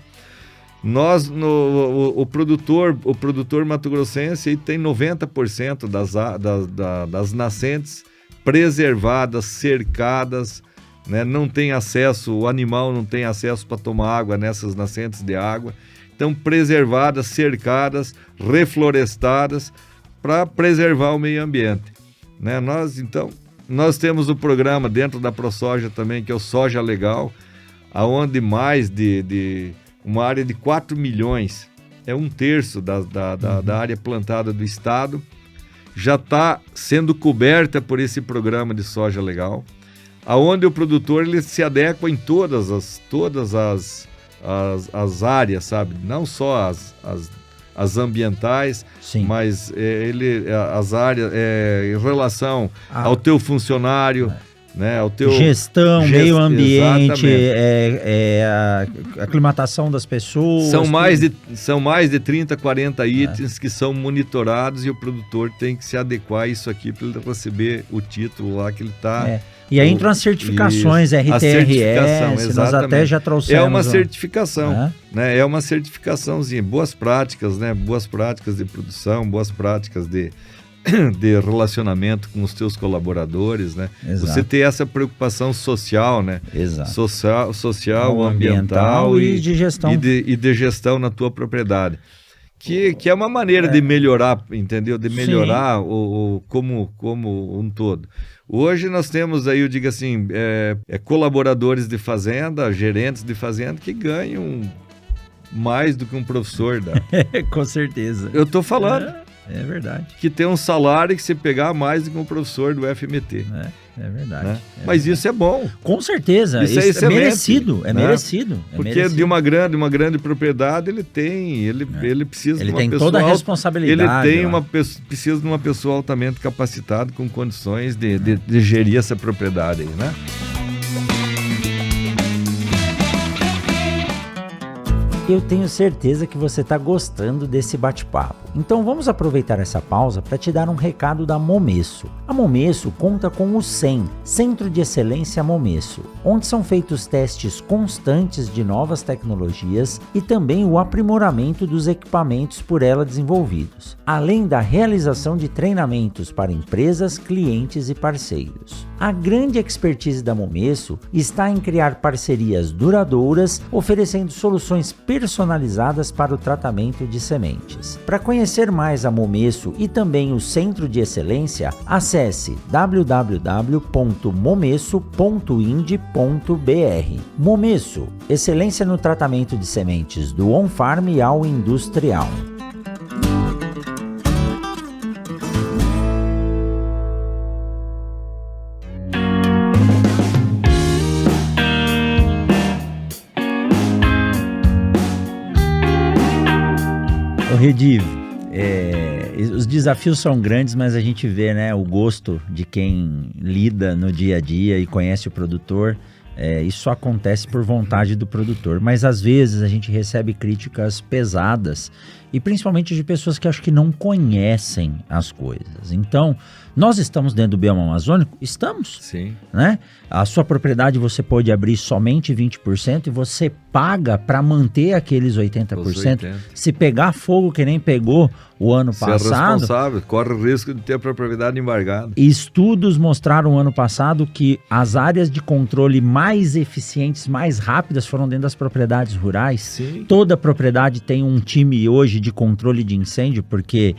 O produtor mato-grossense tem 90% das nascentes preservadas, cercadas, né? Não tem acesso, o animal não tem acesso para tomar água nessas nascentes de água. Então, preservadas, cercadas, reflorestadas para preservar o meio ambiente, né? Nós temos o programa dentro da ProSoja também, que é o Soja Legal, aonde mais de uma área de 4 milhões, é 1/3 da área plantada do estado, já está sendo coberta por esse programa de Soja Legal, aonde o produtor ele se adequa em todas as áreas, sabe? Não só as ambientais, sim, mas as áreas em relação ao teu funcionário, né? Ao teu gestão, meio ambiente, a aclimatação das pessoas. São mais de 30, 40 itens que são monitorados e o produtor tem que se adequar a isso aqui para ele receber o título lá que ele está. E aí entram as certificações, RTRS, nós até já trouxemos. É uma certificação, né? É uma certificaçãozinha, boas práticas, né? Boas práticas de produção, boas práticas de relacionamento com os teus colaboradores, né? Exato. Você ter essa preocupação social, né? Exato. Social, ambiental e de gestão. E de gestão na tua propriedade. Que é uma maneira de melhorar, entendeu? De melhorar como um todo. Hoje nós temos aí, eu digo assim, colaboradores de fazenda, gerentes de fazenda que ganham mais do que um professor da... Com certeza. Eu tô falando. É verdade. Que tem um salário que se pegar mais do que um professor do FMT. É verdade. Né? Mas isso é bom. Com certeza. Isso é merecido. É merecido. Porque de uma grande propriedade ele precisa de uma pessoa... Ele tem toda a responsabilidade. Precisa de uma pessoa altamente capacitada com condições de gerir essa propriedade aí, né? Eu tenho certeza que você está gostando desse bate-papo. Então vamos aproveitar essa pausa para te dar um recado da Momesso. A Momesso conta com o CEM, Centro de Excelência Momesso, onde são feitos testes constantes de novas tecnologias e também o aprimoramento dos equipamentos por ela desenvolvidos, além da realização de treinamentos para empresas, clientes e parceiros. A grande expertise da Momesso está em criar parcerias duradouras, oferecendo soluções personalizadas para o tratamento de sementes. Para conhecer mais a Momesso e também o Centro de Excelência, acesse www.momesso.ind.br. Momesso, excelência no tratamento de sementes do on-farm ao industrial. Redivo, os desafios são grandes, mas a gente vê, né, o gosto de quem lida no dia a dia e conhece o produtor. Isso só acontece por vontade do produtor, mas às vezes a gente recebe críticas pesadas e principalmente de pessoas que acho que não conhecem as coisas. Então, nós estamos dentro do bioma amazônico? Estamos. Sim. Né? A sua propriedade você pode abrir somente 20% e você paga para manter aqueles 80%. Se pegar fogo que nem pegou o ano passado... Você é responsável, corre o risco de ter a propriedade embargada. Estudos mostraram ano passado que as áreas de controle mais eficientes, mais rápidas foram dentro das propriedades rurais. Sim. Toda propriedade tem um time hoje de controle de incêndio, porque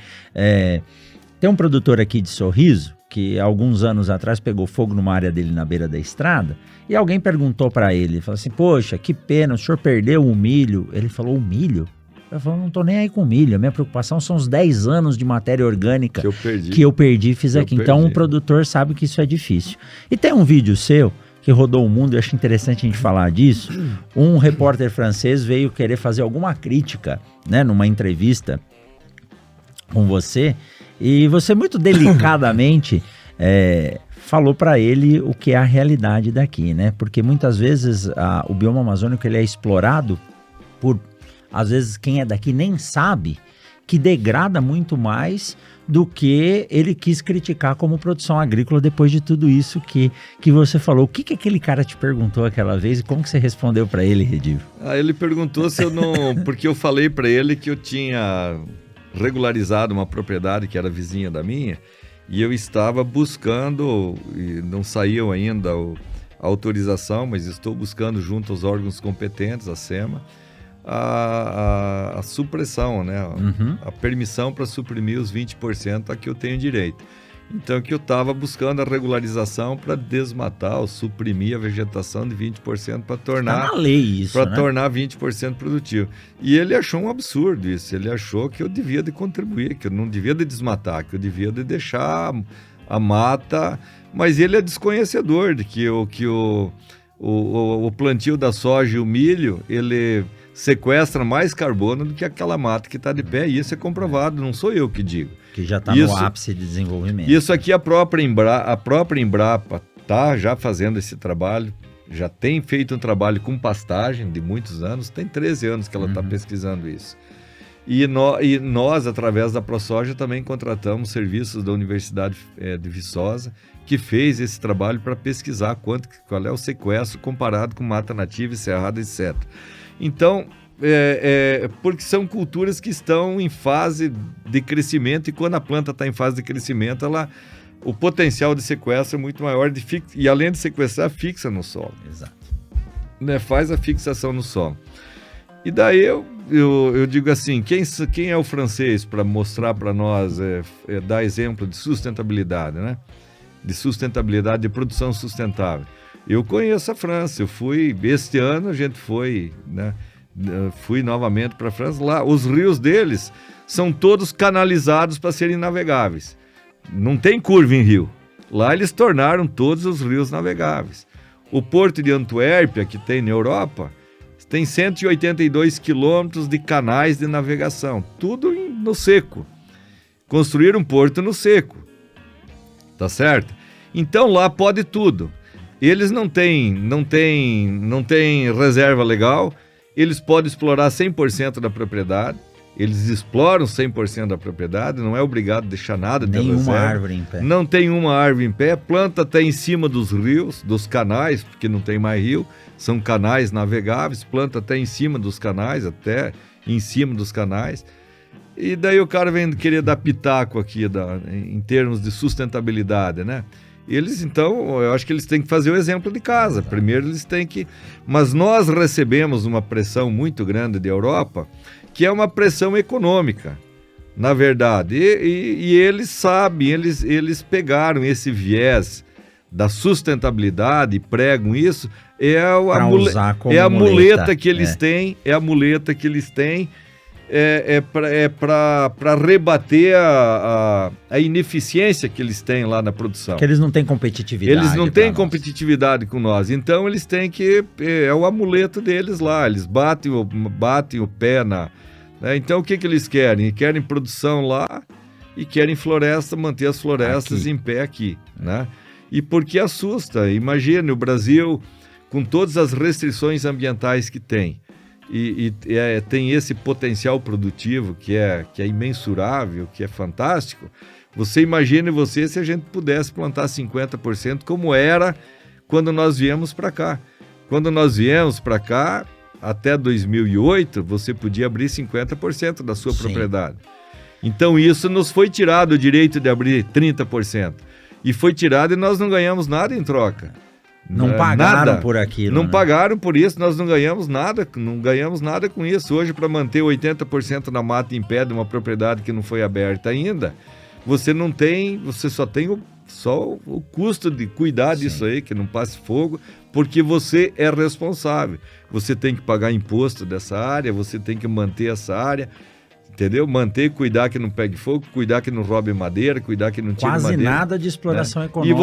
tem um produtor aqui de Sorriso que alguns anos atrás pegou fogo numa área dele na beira da estrada e alguém perguntou para ele, falou assim, poxa, que pena, o senhor perdeu o milho. Ele falou, o milho? Eu falo, não tô nem aí com milho, a minha preocupação são os 10 anos de matéria orgânica que eu perdi e fiz aqui. Então o produtor sabe que isso é difícil. E tem um vídeo seu que rodou o mundo, eu acho interessante a gente falar disso. Um repórter francês veio querer fazer alguma crítica, né, numa entrevista com você, e você muito delicadamente falou para ele o que é a realidade daqui, né? Porque muitas vezes o bioma amazônico ele é explorado por, às vezes, quem é daqui nem sabe que degrada muito mais do que ele quis criticar como produção agrícola depois de tudo isso que você falou. O que aquele cara te perguntou aquela vez e como que você respondeu para ele, Redivo? Ele perguntou se eu não... Porque eu falei para ele que eu tinha regularizado uma propriedade que era vizinha da minha e eu estava buscando, e não saiu ainda a autorização, mas estou buscando junto aos órgãos competentes, a SEMA, a supressão, né? A permissão para suprimir os 20% a que eu tenho direito. Então, que eu estava buscando a regularização para desmatar ou suprimir a vegetação de 20% para tornar, tá na lei isso, para né? tornar 20% produtivo. E ele achou um absurdo isso. Ele achou que eu devia de contribuir, que eu não devia de desmatar, que eu devia de deixar a mata. Mas ele é desconhecedor de que o plantio da soja e o milho, ele sequestra mais carbono do que aquela mata que está de pé, e isso é comprovado, não sou eu que digo. Que já está no ápice de desenvolvimento. Isso aqui a própria Embrapa está já fazendo esse trabalho, já tem feito um trabalho com pastagem de muitos anos, tem 13 anos que ela está pesquisando isso. E nós, através da ProSoja, também contratamos serviços da Universidade de Viçosa, que fez esse trabalho para pesquisar qual é o sequestro comparado com mata nativa e cerrada, etc. Então, porque são culturas que estão em fase de crescimento, e quando a planta está em fase de crescimento, o potencial de sequestro é muito maior, e além de sequestrar, fixa no solo. Exato. Né? Faz a fixação no solo. E daí eu digo assim, quem é o francês para mostrar para nós, dar exemplo de sustentabilidade, né? De sustentabilidade, de produção sustentável? Eu conheço a França, este ano a gente foi, né? Fui novamente para a França. Lá, os rios deles são todos canalizados para serem navegáveis. Não tem curva em rio. Lá eles tornaram todos os rios navegáveis. O porto de Antuérpia, que tem na Europa, tem 182 quilômetros de canais de navegação, tudo no seco. Construíram um porto no seco, tá certo? Então lá pode tudo. Eles não têm reserva legal, eles podem explorar 100% da propriedade, eles exploram 100% da propriedade, não é obrigado a deixar nada de reserva. Nenhuma árvore em pé. Não tem uma árvore em pé, planta até em cima dos rios, dos canais, porque não tem mais rio, são canais navegáveis, planta até em cima dos canais, E daí o cara vem querer dar pitaco aqui em termos de sustentabilidade, né? Eles, então, eu acho que eles têm que fazer o exemplo de casa. Primeiro eles têm que... Mas nós recebemos uma pressão muito grande da Europa, que é uma pressão econômica, na verdade. E eles sabem, eles pegaram esse viés da sustentabilidade e pregam isso. É a muleta que eles têm, para rebater a ineficiência que eles têm lá na produção. Que eles não têm competitividade. Eles não têm competitividade com nós. Então eles têm que... É o amuleto deles lá. Eles batem o pé na... Né? Então o que eles querem? Querem produção lá e querem floresta, manter as florestas aqui em pé aqui. Né? E porque assusta. Imagine o Brasil com todas as restrições ambientais que tem. Tem esse potencial produtivo que é imensurável, que é fantástico. Você imagine se a gente pudesse plantar 50% como era quando nós viemos para cá. Quando nós viemos para cá, até 2008, você podia abrir 50% da sua propriedade. Então isso nos foi tirado o direito de abrir 30%. E foi tirado e nós não ganhamos nada em troca. Não pagaram por aquilo. Não pagaram por isso, nós não ganhamos nada com isso. Hoje, para manter 80% da mata em pé de uma propriedade que não foi aberta ainda, você só tem o custo de cuidar disso aí, que não passe fogo, porque você é responsável. Você tem que pagar imposto dessa área, você tem que manter essa área, entendeu? Manter, cuidar que não pegue fogo, cuidar que não roube madeira, cuidar que não tire madeira. Quase nada de exploração econômica.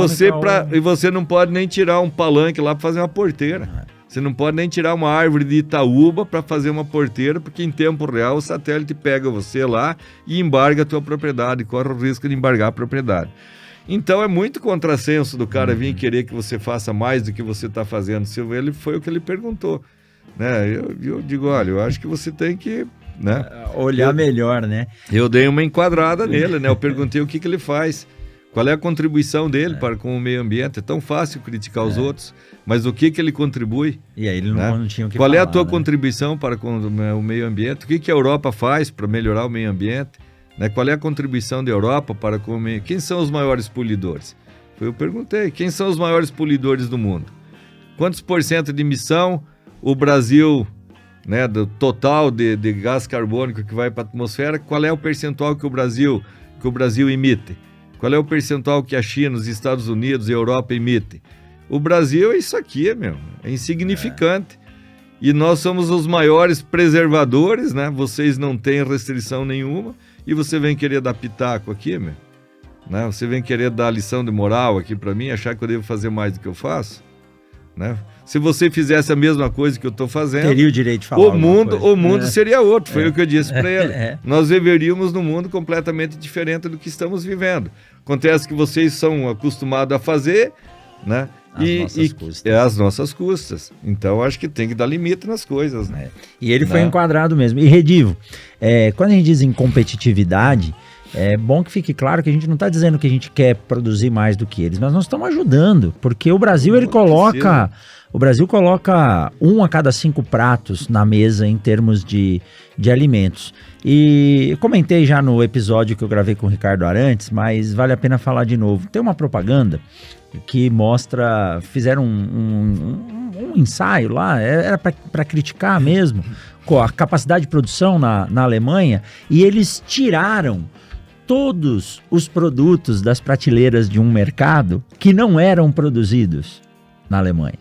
E você não pode nem tirar um palanque lá para fazer uma porteira. Você não pode nem tirar uma árvore de Itaúba para fazer uma porteira, porque em tempo real o satélite pega você lá e embarga a tua propriedade, corre o risco de embargar a propriedade. Então é muito contrassenso do cara vir querer que você faça mais do que você está fazendo. Ele foi o que ele perguntou. Né? Eu digo, olha, eu acho que você tem que... Né? Olhar melhor, né? Eu dei uma enquadrada nele, né? Eu perguntei o que ele faz. Qual é a contribuição dele para com o meio ambiente? É tão fácil criticar os outros, mas o que ele contribui? E aí ele não tinha o que Qual falar, é a tua né? contribuição para com o meio ambiente? O que a Europa faz para melhorar o meio ambiente? Né? Qual é a contribuição da Europa para com o meio... Quem são os maiores poluidores? Eu perguntei, quem são os maiores poluidores do mundo? Quantos % de emissão o Brasil... Né, do total de gás carbônico que vai para a atmosfera, qual é o percentual que o Brasil emite? Qual é o percentual que a China, os Estados Unidos e a Europa emitem? O Brasil é isso aqui, é insignificante. E nós somos os maiores preservadores, né? Vocês não têm restrição nenhuma e você vem querer dar pitaco aqui, né? Você vem querer dar lição de moral aqui para mim, achar que eu devo fazer mais do que eu faço, né? Se você fizesse a mesma coisa que eu estou fazendo... Teria o direito de falar o mundo seria outro, foi o que eu disse para ele. Nós viveríamos num mundo completamente diferente do que estamos vivendo. Acontece que vocês são acostumados a fazer, né? Às nossas custas. Então, acho que tem que dar limite nas coisas. Né? E ele foi enquadrado mesmo. E, Redivo, quando a gente diz em competitividade... É bom que fique claro que a gente não está dizendo que a gente quer produzir mais do que eles, mas nós estamos ajudando, porque o Brasil o Brasil coloca 1 a cada 5 pratos na mesa em termos de alimentos. E eu comentei já no episódio que eu gravei com o Ricardo Arantes, mas vale a pena falar de novo. Tem uma propaganda que mostra, fizeram um ensaio lá, era para criticar mesmo a capacidade de produção na Alemanha, e eles tiraram todos os produtos das prateleiras de um mercado que não eram produzidos na Alemanha.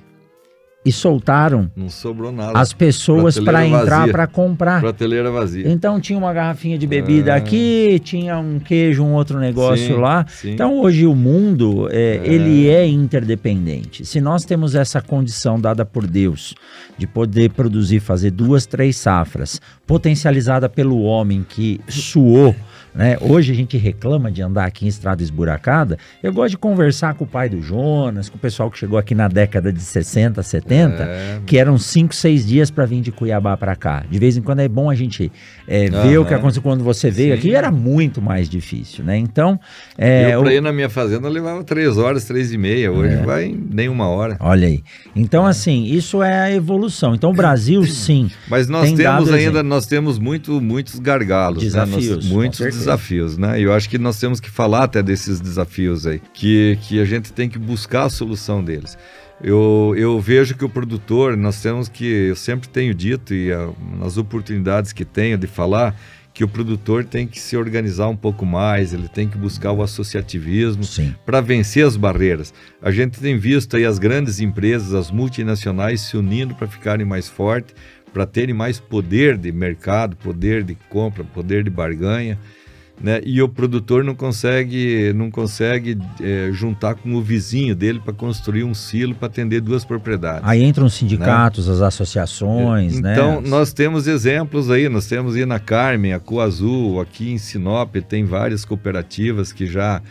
E soltaram não sobrou nada. As pessoas para entrar para comprar. Prateleira vazia. Então tinha uma garrafinha de bebida aqui, tinha um queijo, um outro negócio lá. Sim. Então hoje o mundo, ele é interdependente. Se nós temos essa condição dada por Deus de poder produzir, fazer 2, 3 safras, potencializada pelo homem que suou, né? Hoje a gente reclama de andar aqui em estrada esburacada. Eu gosto de conversar com o pai do Jonas, com o pessoal que chegou aqui na década de 60, 70, que eram 5, 6 dias para vir de Cuiabá para cá. De vez em quando é bom a gente ver o que aconteceu quando você veio aqui. Era muito mais difícil, né? Então... eu para ir na minha fazenda levava 3 horas, 3h30. Hoje vai em nem 1 hora. Olha aí. Então, assim, isso é a evolução. Então, o Brasil, sim. Mas nós temos muitos gargalos. Desafios. Né? Muitos desafios, né? E eu acho que nós temos que falar até desses desafios aí, que a gente tem que buscar a solução deles. Eu vejo que o produtor, eu sempre tenho dito, e nas oportunidades que tenho de falar, que o produtor tem que se organizar um pouco mais, ele tem que buscar o associativismo para vencer as barreiras. A gente tem visto aí as grandes empresas, as multinacionais se unindo para ficarem mais fortes, para terem mais poder de mercado, poder de compra, poder de barganha, né? E o produtor não consegue juntar com o vizinho dele para construir um silo para atender 2 propriedades. Aí entram os sindicatos, né? As associações, então, né? nós temos exemplos aí, nós temos aí na Carmen, a Coazul, aqui em Sinop, tem várias cooperativas que já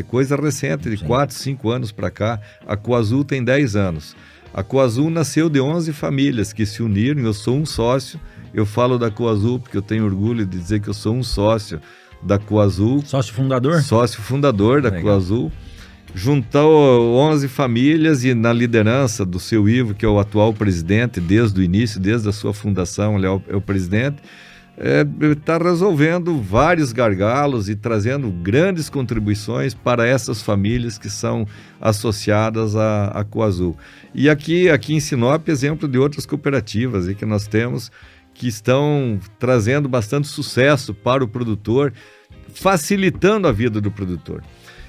coisa recente, de 4, 5 anos para cá. A Coazul tem 10 anos. A Coazul nasceu de 11 famílias que se uniram, eu sou um sócio. Eu falo da Coazul porque eu tenho orgulho de dizer que eu sou um sócio da Coazul. Sócio fundador? Sócio fundador da Coazul. Juntou 11 famílias e na liderança do seu Ivo, que é o atual presidente desde o início, desde a sua fundação, ele é o presidente, está resolvendo vários gargalos e trazendo grandes contribuições para essas famílias que são associadas à Coazul. E aqui em Sinop, exemplo de outras cooperativas que nós temos, que estão trazendo bastante sucesso para o produtor, facilitando a vida do produtor.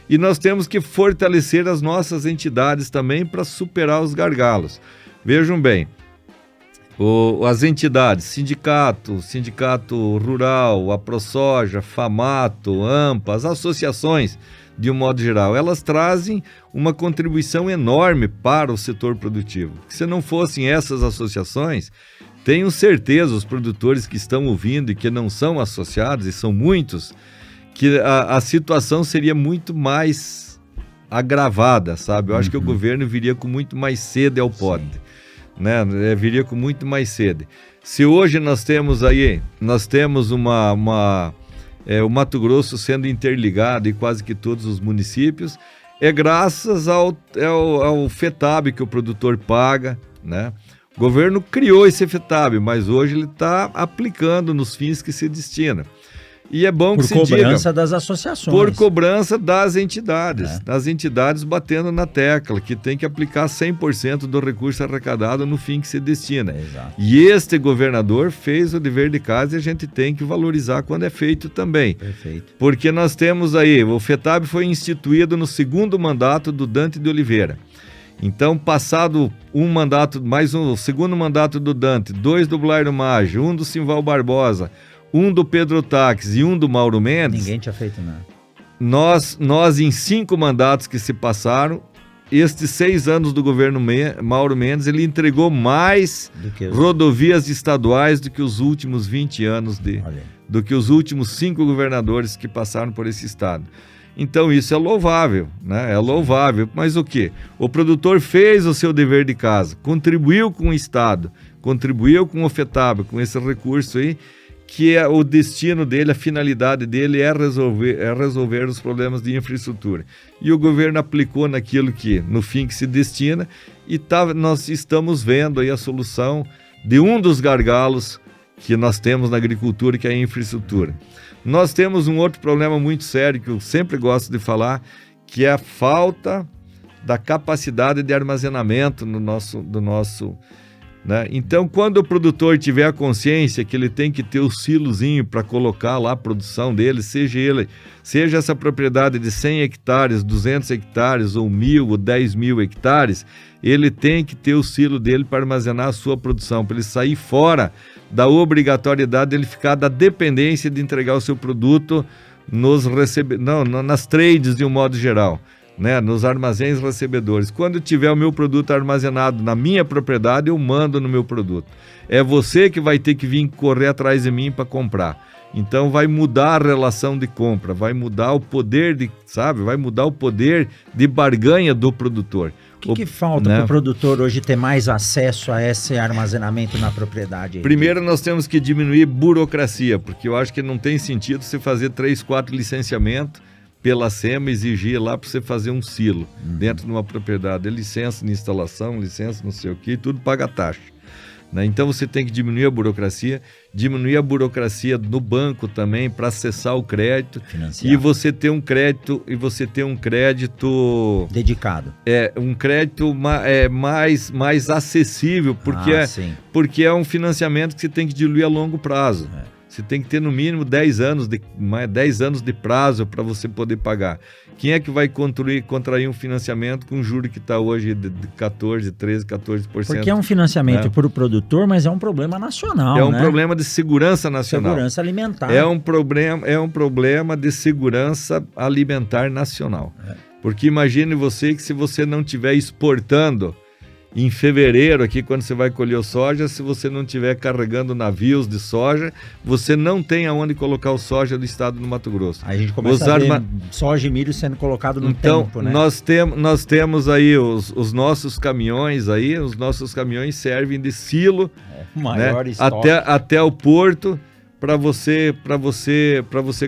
E nós temos que fortalecer as nossas entidades também para superar os gargalos. Vejam bem, as entidades, sindicato rural, a ProSoja, FAMATO, AMPA, as associações, de um modo geral, elas trazem uma contribuição enorme para o setor produtivo. Se não fossem essas associações, tenho certeza, os produtores que estão ouvindo e que não são associados, e são muitos, que a situação seria muito mais agravada, sabe? Eu acho que o governo viria com muito mais sede ao pote. Né? Viria com muito mais sede. Se hoje nós temos o Mato Grosso sendo interligado em quase que todos os municípios, é graças ao FETAB que o produtor paga, né? O governo criou esse FETAB, mas hoje ele está aplicando nos fins que se destina. E é bom que se diga... Por cobrança das associações. Por cobrança das entidades. Das entidades batendo na tecla, que tem que aplicar 100% do recurso arrecadado no fim que se destina. Exato. E este governador fez o dever de casa e a gente tem que valorizar quando é feito também. Perfeito. Porque nós temos aí, o FETAB foi instituído no segundo mandato do Dante de Oliveira. Então, passado o segundo mandato do Dante, 2 do Blairo Maggi, 1 do Simval Barbosa, 1 do Pedro Taques e 1 do Mauro Mendes. Ninguém tinha feito nada. Nós em 5 mandatos que se passaram, estes 6 anos do governo Mauro Mendes, ele entregou mais rodovias estaduais do que os últimos 20 anos do que os últimos 5 governadores que passaram por esse estado. Então isso é louvável, né? É louvável. Mas o quê? O produtor fez o seu dever de casa, contribuiu com o estado, contribuiu com o FETAB, com esse recurso aí, que é o destino dele, a finalidade dele é resolver os problemas de infraestrutura. E o governo aplicou naquilo que, no fim que se destina, e nós estamos vendo aí a solução de um dos gargalos que nós temos na agricultura, que é a infraestrutura. Nós temos um outro problema muito sério, que eu sempre gosto de falar, que é a falta da capacidade de armazenamento do nosso né? Então, quando o produtor tiver a consciência que ele tem que ter o silozinho para colocar lá a produção dele, seja essa propriedade de 100 hectares, 200 hectares, ou 1.000 ou 10.000 hectares, ele tem que ter o silo dele para armazenar a sua produção, para ele sair fora da obrigatoriedade dele ficar da dependência de entregar o seu produto nas trades de um modo geral. Né, nos armazéns recebedores. Quando tiver o meu produto armazenado na minha propriedade, eu mando no meu produto. É você que vai ter que vir correr atrás de mim para comprar. Então vai mudar a relação de compra, vai mudar o poder vai mudar o poder de barganha do produtor. O que falta para o produtor hoje ter mais acesso a esse armazenamento na propriedade? Primeiro nós temos que diminuir burocracia, porque eu acho que não tem sentido você fazer 3, 4 licenciamentos pela SEMA, exigir lá para você fazer um silo dentro de uma propriedade, licença de instalação, licença não sei o que, tudo paga taxa. Né? Então você tem que diminuir a burocracia no banco também para acessar o crédito financiar. E você ter um crédito dedicado. Um crédito mais acessível, porque é um financiamento que você tem que diluir a longo prazo. Você tem que ter no mínimo 10 anos de prazo para você poder pagar. Quem é que vai contrair um financiamento com juro que está hoje de 14%, 13%, 14%? Porque é um financiamento para o produtor, mas é um problema nacional. É um problema de segurança nacional. Segurança alimentar. É um problema de segurança alimentar nacional. Porque imagine você que se você não estiver exportando em fevereiro, aqui, quando você vai colher o soja, se você não estiver carregando navios de soja, você não tem aonde colocar o soja do estado do Mato Grosso. Aí a gente começa a ver soja e milho sendo colocado no tempo, né? Nós temos aí os nossos caminhões aí, os nossos caminhões servem de silo, maior até o porto, para você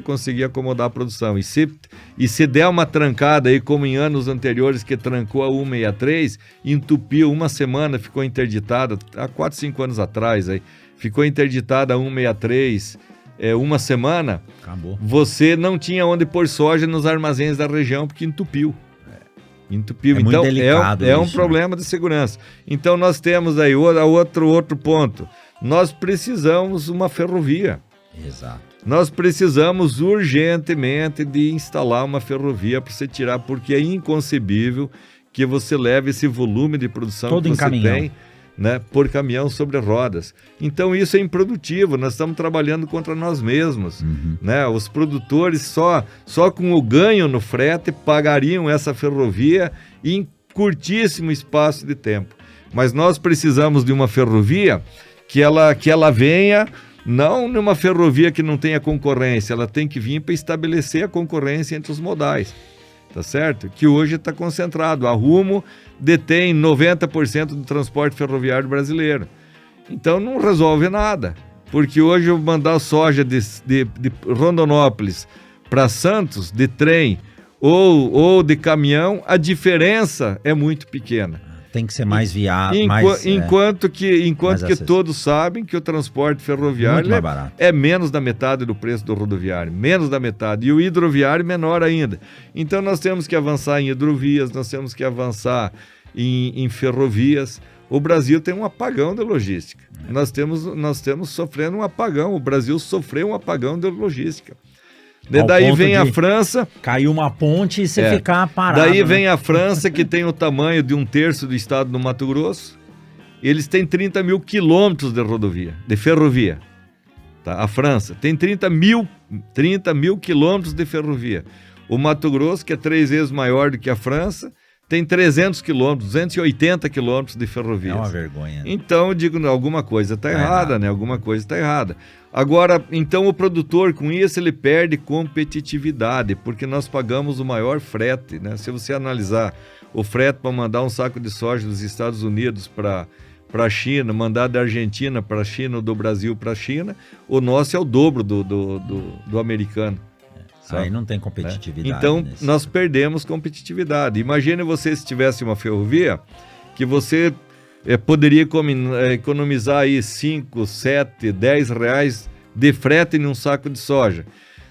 conseguir acomodar a produção. E se der uma trancada aí, como em anos anteriores, que trancou a 163, entupiu uma semana, ficou interditada, há 4, 5 anos atrás, aí, ficou interditada a 163, uma semana, acabou. Você não tinha onde pôr soja nos armazéns da região, porque entupiu. Entupiu. Então, é um problema de segurança. Então, nós temos aí outro ponto. Nós precisamos uma ferrovia. Exato. Nós precisamos urgentemente de instalar uma ferrovia para você tirar, porque é inconcebível que você leve esse volume de produção todo que você tem, né, por caminhão sobre rodas. Então isso é improdutivo, nós estamos trabalhando contra nós mesmos. Né? Os produtores só com o ganho no frete pagariam essa ferrovia em curtíssimo espaço de tempo. Mas nós precisamos de uma ferrovia que ela venha, não numa ferrovia que não tenha concorrência, ela tem que vir para estabelecer a concorrência entre os modais, tá certo? Que hoje está concentrado. A Rumo detém 90% do transporte ferroviário brasileiro. Então não resolve nada, porque hoje eu mandar soja de Rondonópolis para Santos, de trem ou de caminhão, a diferença é muito pequena. Tem que ser mais viável. Enquanto que todos sabem que o transporte ferroviário é menos da metade do preço do rodoviário, menos da metade, e o hidroviário menor ainda. Então nós temos que avançar em hidrovias, nós temos que avançar em ferrovias. O Brasil tem um apagão de logística. Nós temos sofrendo um apagão, o Brasil sofreu um apagão de logística. Daí vem a França... Caiu uma ponte e você ficar parado. Daí vem a França, que tem o tamanho de 1/3 do estado do Mato Grosso. Eles têm 30 mil quilômetros de ferrovia. Tá? A França tem 30 mil quilômetros de ferrovia. O Mato Grosso, que é 3 vezes maior do que a França, tem 300 quilômetros, 280 quilômetros de ferrovia. É uma vergonha. Então, eu digo, alguma coisa está errada, né? Alguma coisa está errada. Agora, então o produtor, com isso, ele perde competitividade, porque nós pagamos o maior frete, né? Se você analisar o frete para mandar um saco de soja dos Estados Unidos para a China, mandar da Argentina para a China ou do Brasil para a China, o nosso é o dobro do americano. Aí não tem competitividade. Então, nós perdemos competitividade. Imagine você se tivesse uma ferrovia que você poderia economizar aí 5, 7, 10 reais de frete em um saco de soja.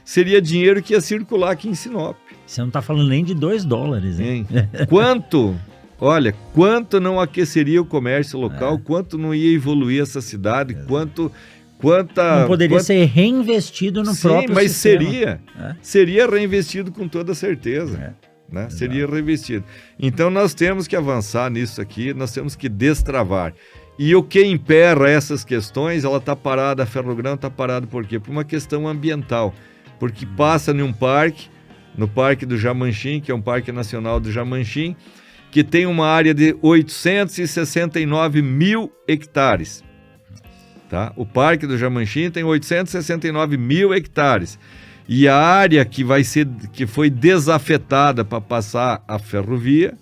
Seria dinheiro que ia circular aqui em Sinop. Você não está falando nem de $2, hein? Quanto não aqueceria o comércio local, quanto não ia evoluir essa cidade, não poderia ser reinvestido no próprio mas sistema. Seria reinvestido com toda certeza. Né? Seria reinvestido. Então nós temos que avançar nisso aqui, nós temos que destravar. E o que emperra essas questões, ela está parada, a Ferrogrão está parada por quê? Por uma questão ambiental. Porque passa no Parque do Jamanchim, que é um Parque Nacional do Jamanchim, que tem uma área de 869 mil hectares. Tá? O Parque do Jamanchim tem 869 mil hectares. E a área que foi desafetada para passar a ferrovia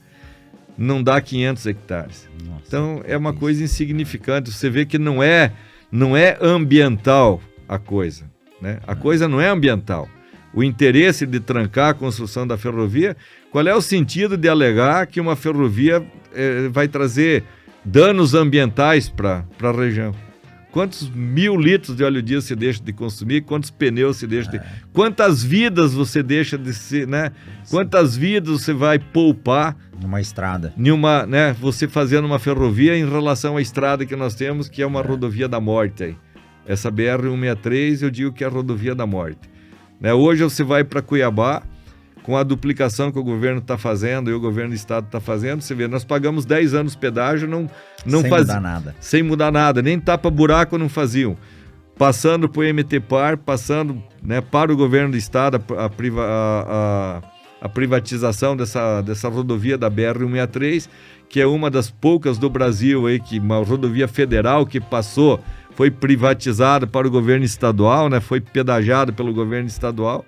não dá 500 hectares. Nossa, então é uma coisa insignificante. Você vê que não é ambiental a coisa. Né? A coisa não é ambiental. O interesse de trancar a construção da ferrovia, qual é o sentido de alegar que uma ferrovia vai trazer danos ambientais para a região? Quantos 1.000 litros de óleo diesel você deixa de consumir? Quantos pneus você deixa de... Quantas vidas você deixa de ser, né? Quantas vidas você vai poupar... Numa estrada. Né? Você fazendo uma ferrovia em relação à estrada que nós temos, que é uma rodovia da morte aí. Essa BR-163, eu digo que é a rodovia da morte. Né? Hoje você vai para Cuiabá, com a duplicação que o governo está fazendo e o governo do estado está fazendo, você vê, nós pagamos 10 anos pedágio, sem mudar nada, nem tapa-buraco não faziam. Passando para o MTPAR, passando, né, para o governo do estado a privatização dessa rodovia da BR-163, que é uma das poucas do Brasil, aí, uma rodovia federal que foi privatizada para o governo estadual, né, foi pedagiada pelo governo estadual,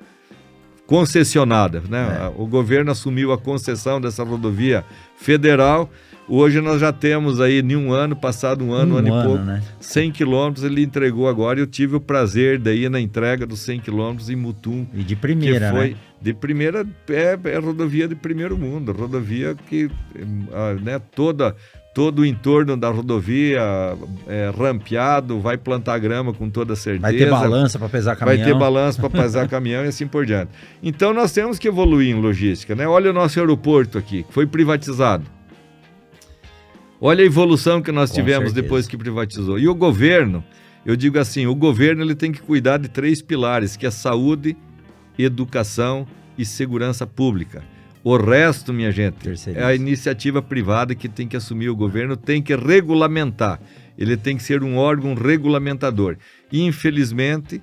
concessionada, né? O governo assumiu a concessão dessa rodovia federal. Hoje nós já temos aí, em um ano, passado um ano e pouco, né? 100 quilômetros ele entregou agora. Eu tive o prazer daí na entrega dos 100 quilômetros em Mutum. E de primeira, que foi, né? De primeira, é rodovia de primeiro mundo, rodovia que, né, todo o entorno da rodovia rampeado, vai plantar grama com toda certeza. Vai ter balança para pesar caminhão. Vai ter balança para pesar caminhão e assim por diante. Então nós temos que evoluir em logística, né? Olha o nosso aeroporto aqui, que foi privatizado. Olha a evolução que nós tivemos depois que privatizou. E o governo, Eu digo assim, o governo ele tem que cuidar de 3 pilares, que é saúde, educação e segurança pública. O resto, minha gente, é a iniciativa privada que tem que assumir. O governo tem que regulamentar. Ele tem que ser um órgão regulamentador. E, infelizmente,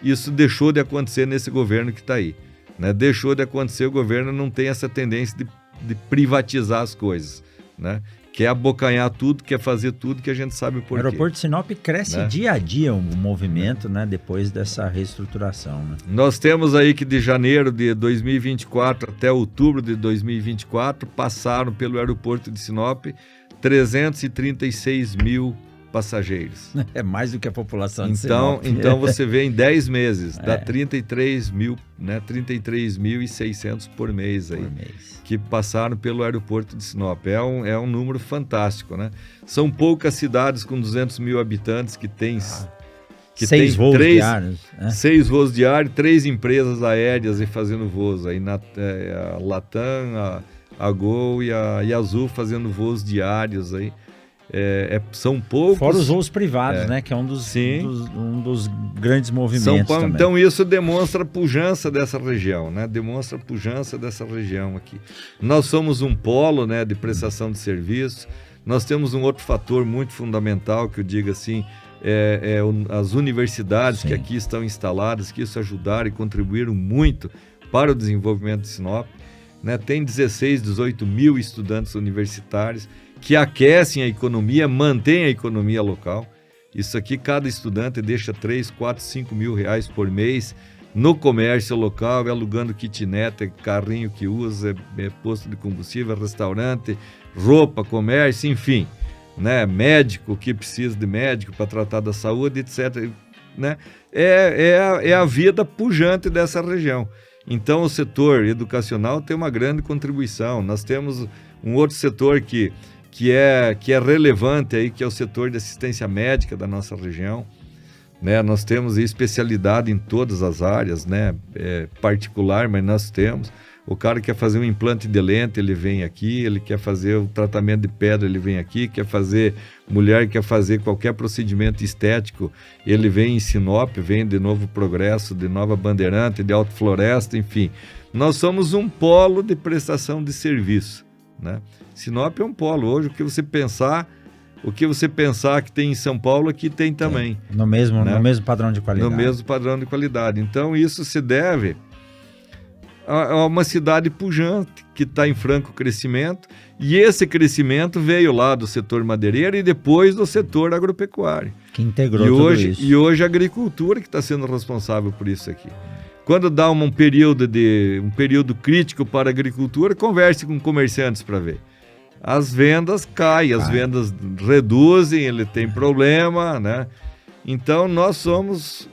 isso deixou de acontecer nesse governo que está aí. Né? Deixou de acontecer, o governo não tem essa tendência de privatizar as coisas. Né? Quer abocanhar tudo, quer fazer tudo, que a gente sabe por quê. O aeroporto de Sinop cresce, né? Dia a dia o movimento, né? Depois dessa reestruturação. Né? Nós temos aí que de janeiro de 2024 até outubro de 2024 passaram pelo aeroporto de Sinop 336 mil passageiros. É mais do que a população de Sinop. Então você vê em 10 meses, dá 33 mil, né, 33.600 por mês aí, que passaram pelo aeroporto de Sinop. É um número fantástico, né? São poucas cidades com 200 mil habitantes que tem... Que 6 voos diários. 6 voos diários, 3 empresas aéreas e fazendo voos aí, a Latam, a Gol e a Azul fazendo voos diários aí. São poucos. Fora os voos privados, né? Que é um dos grandes movimentos também. Então isso demonstra a pujança dessa região, né? Demonstra a pujança dessa região aqui. Nós somos um polo, né, de prestação de serviço. Nós temos um outro fator muito fundamental, que eu digo assim, as universidades que aqui estão instaladas, que isso ajudaram e contribuíram muito para o desenvolvimento de Sinop. Né? Tem 16, 18 mil estudantes universitários que aquecem a economia, mantêm a economia local. Isso aqui, cada estudante deixa 3, 4, 5 mil reais por mês no comércio local, alugando kitnet, carrinho que usa, posto de combustível, restaurante, roupa, comércio, enfim. Né? Médico que precisa de médico para tratar da saúde, etc. Né? É a vida pujante dessa região. Então o setor educacional tem uma grande contribuição. Nós temos um outro setor que é relevante aí, que é o setor de assistência médica da nossa região. Né? Nós temos especialidade em todas as áreas, né? Particular, mas nós temos. O cara quer fazer um implante de lente, ele vem aqui. Ele quer fazer o tratamento de pedra, ele vem aqui. Mulher quer fazer qualquer procedimento estético, ele vem em Sinop, vem de Novo Progresso, de Nova Bandeirante, de Alto Floresta, enfim. Nós somos um polo de prestação de serviço, né? Sinop é um polo. Hoje, o que você pensar que tem em São Paulo, aqui tem também. No mesmo padrão de qualidade. No mesmo padrão de qualidade. Então, isso se deve a uma cidade pujante, que está em franco crescimento, e esse crescimento veio lá do setor madeireiro e depois do setor agropecuário. Que integrou tudo isso. E hoje a agricultura que está sendo responsável por isso aqui. Quando dá um período crítico para a agricultura, converse com comerciantes para ver. As vendas caem, as vendas reduzem, ele tem problema, né? Então nós somos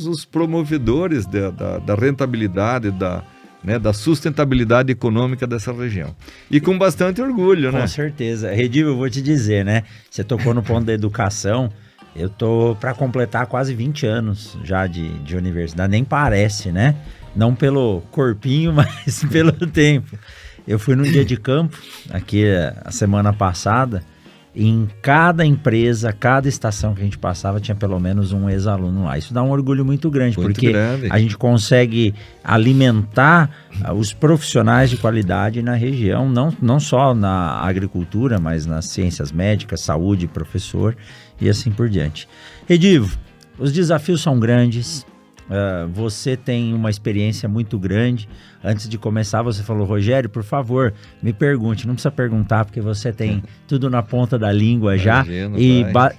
os promovedores da rentabilidade, da sustentabilidade econômica dessa região. E com bastante orgulho, né? Com certeza. Redivo, eu vou te dizer, né? Você tocou no ponto da educação. Eu tô para completar quase 20 anos já de universidade. Nem parece, né? Não pelo corpinho, mas pelo tempo. Eu fui num dia de campo, aqui a semana passada, e em cada empresa, cada estação que a gente passava, tinha pelo menos um ex-aluno lá. Isso dá um orgulho muito grande, porque a gente consegue alimentar os profissionais de qualidade na região, não só na agricultura, mas nas ciências médicas, saúde, professor e assim por diante. Redivo, os desafios são grandes. Você tem uma experiência muito grande. Antes de começar, você falou, Rogério, por favor, me pergunte. Não precisa perguntar, porque você tem tudo na ponta da língua já.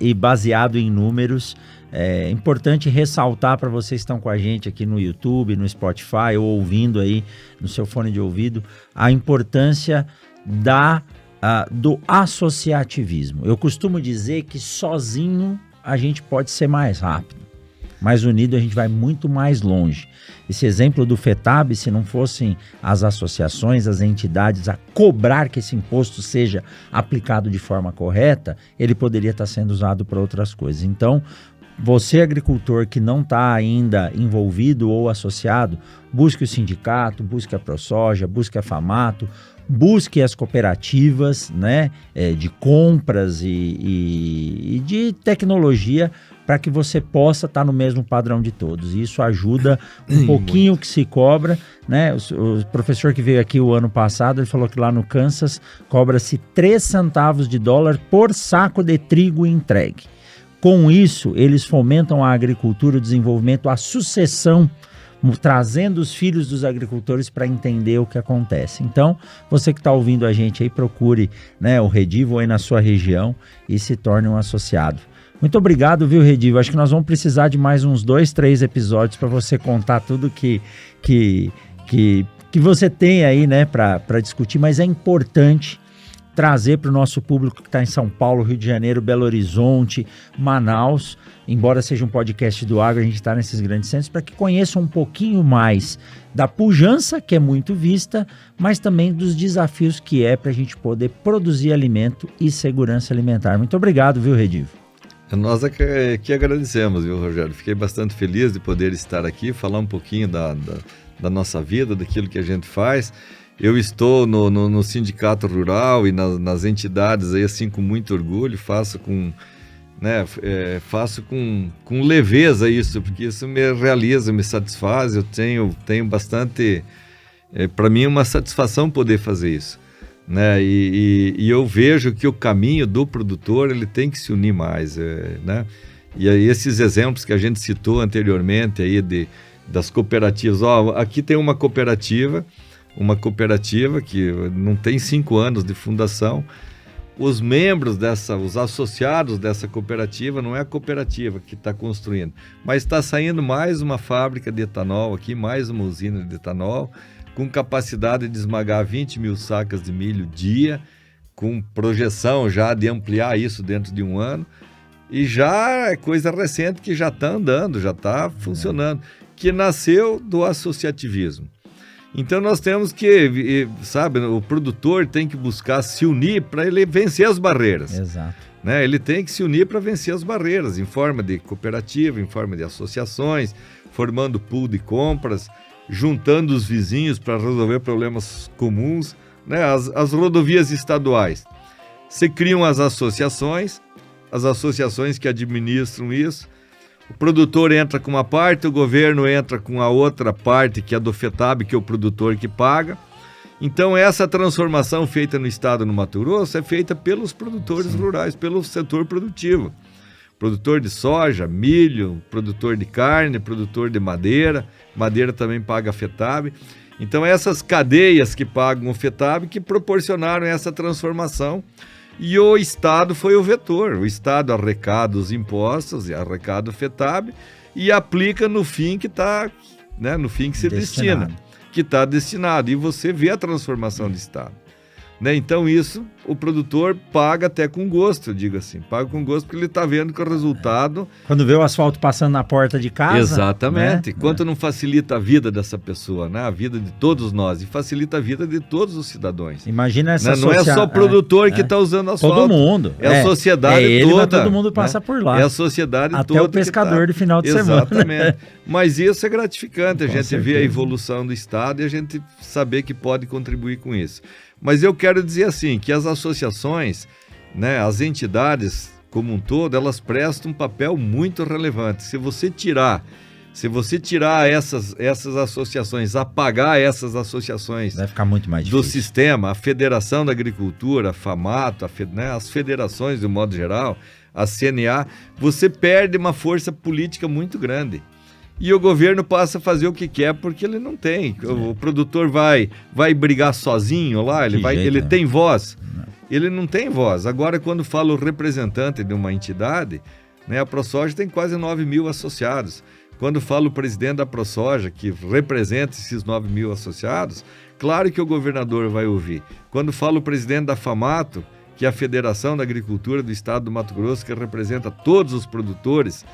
E baseado em números. É importante ressaltar para vocês que estão com a gente aqui no YouTube, no Spotify, ou ouvindo aí no seu fone de ouvido, a importância do associativismo. Eu costumo dizer que sozinho a gente pode ser mais rápido, mas unido a gente vai muito mais longe. Esse exemplo do FETAB, se não fossem as associações, as entidades a cobrar que esse imposto seja aplicado de forma correta, ele poderia estar sendo usado para outras coisas. Então, você, agricultor que não está ainda envolvido ou associado, busque o sindicato, busque a ProSoja, busque a FAMATO, busque as cooperativas, né, de compras e de tecnologia, para que você possa estar no mesmo padrão de todos. E isso ajuda um pouquinho o que se cobra, né? O professor que veio aqui o ano passado, ele falou que lá no Kansas cobra-se 3 centavos de dólar por saco de trigo entregue. Com isso, eles fomentam a agricultura, o desenvolvimento, a sucessão, trazendo os filhos dos agricultores para entender o que acontece. Então, você que está ouvindo a gente aí, procure, né, o Redivo aí na sua região e se torne um associado. Muito obrigado, viu, Redivo? Acho que nós vamos precisar de mais uns 2, 3 episódios para você contar tudo que você tem aí, né, para discutir, mas é importante trazer para o nosso público que está em São Paulo, Rio de Janeiro, Belo Horizonte, Manaus, embora seja um podcast do agro, a gente está nesses grandes centros, para que conheçam um pouquinho mais da pujança, que é muito vista, mas também dos desafios que é para a gente poder produzir alimento e segurança alimentar. Muito obrigado, viu, Redivo? Nós que agradecemos, viu, Rogério? Fiquei bastante feliz de poder estar aqui, falar um pouquinho da nossa vida, daquilo que a gente faz. Eu estou no Sindicato Rural e nas entidades aí, assim, com muito orgulho, faço com leveza isso, porque isso me realiza, me satisfaz, eu tenho bastante, para mim é uma satisfação poder fazer isso, né? E eu vejo que o caminho do produtor, ele tem que se unir mais, né? E aí esses exemplos que a gente citou anteriormente aí das cooperativas, aqui tem uma cooperativa que não tem 5 anos de fundação. Os membros os associados dessa cooperativa, não é a cooperativa que está construindo, mas está saindo mais uma fábrica de etanol aqui, mais uma usina de etanol, com capacidade de esmagar 20 mil sacas de milho dia, com projeção já de ampliar isso dentro de 1 ano, e já é coisa recente que já está andando, já está funcionando, que nasceu do associativismo. Então nós temos que, o produtor tem que buscar se unir para ele vencer as barreiras. Exato. Né? Ele tem que se unir para vencer as barreiras, em forma de cooperativa, em forma de associações, formando pool de compras, juntando os vizinhos para resolver problemas comuns, né? As rodovias estaduais. Se criam as associações que administram isso. O produtor entra com uma parte, o governo entra com a outra parte, que é do FETAB, que é o produtor que paga. Então, essa transformação feita no estado do Mato Grosso é feita pelos produtores rurais, pelo setor produtivo. Produtor de soja, milho, produtor de carne, produtor de madeira. Madeira também paga a FETAB. Então, essas cadeias que pagam o FETAB que proporcionaram essa transformação. E o Estado foi o vetor. O Estado arrecada os impostos, arrecada o FETAB e aplica no fim que está, né, no fim que se destina, que está destinado. E você vê a transformação do Estado. Né? Então isso o produtor paga até com gosto, eu digo assim. Paga com gosto porque ele está vendo que o resultado... Quando vê o asfalto passando na porta de casa... Exatamente. Né? Quanto não facilita a vida dessa pessoa, né? A vida de todos nós. E facilita a vida de todos os cidadãos. Imagina essa Não é só o produtor que está usando asfalto. Todo mundo. É a sociedade ele, toda. todo mundo passa por lá. É a sociedade até toda. Até o pescador de final de semana. Exatamente. Mas isso é gratificante. A gente certeza. vê a evolução do Estado e a gente saber que pode contribuir com isso. Mas eu quero dizer assim, que as associações, né, as entidades como um todo, elas prestam um papel muito relevante. Se você tirar essas associações, apagar essas associações, vai ficar muito mais difícil. Do sistema, a Federação da Agricultura, a FAMATO, né, as federações de modo geral, a CNA, você perde uma força política muito grande. E o governo passa a fazer o que quer porque ele não tem. O produtor vai brigar sozinho lá, ele tem voz. Não. Ele não tem voz. Agora, quando fala o representante de uma entidade, né, a ProSoja tem quase 9 mil associados. Quando fala o presidente da ProSoja, que representa esses 9 mil associados, claro que o governador vai ouvir. Quando fala o presidente da FAMATO, que é a Federação da Agricultura do Estado do Mato Grosso, que representa todos os produtores,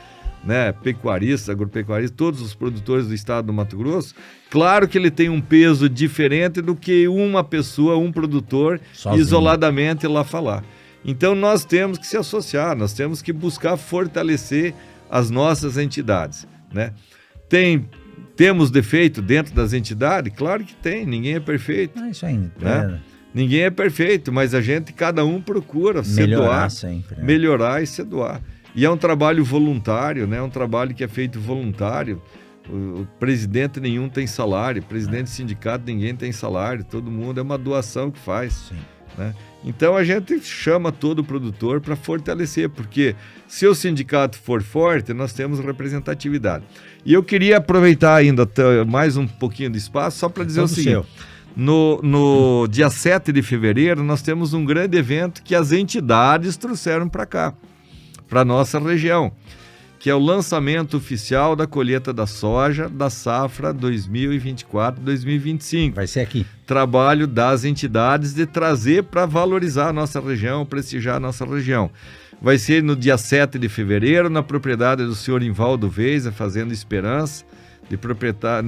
né, pecuaristas, agropecuaristas, todos os produtores do estado do Mato Grosso, claro que ele tem um peso diferente do que uma pessoa, um produtor, sozinho, isoladamente lá falar. Então nós temos que se associar, nós temos que buscar fortalecer as nossas entidades, né? Temos defeito dentro das entidades? Claro que tem, ninguém é perfeito. É isso aí, né? Ninguém é perfeito, mas cada um procura se doar, sempre, né? melhorar e se doar. E é um trabalho voluntário, né? É um trabalho que é feito voluntário. O presidente nenhum tem salário, presidente de sindicato ninguém tem salário, todo mundo é uma doação que faz. Né? Então a gente chama todo o produtor para fortalecer, porque se o sindicato for forte, nós temos representatividade. E eu queria aproveitar ainda mais um pouquinho de espaço só para dizer o seguinte: no dia 7 de fevereiro nós temos um grande evento que as entidades trouxeram para cá, para a nossa região, que é o lançamento oficial da colheita da soja da safra 2024-2025. Vai ser aqui. Trabalho das entidades de trazer para valorizar a nossa região, prestigiar a nossa região. Vai ser no dia 7 de fevereiro, na propriedade do senhor Invaldo Veiz, a Fazenda Esperança,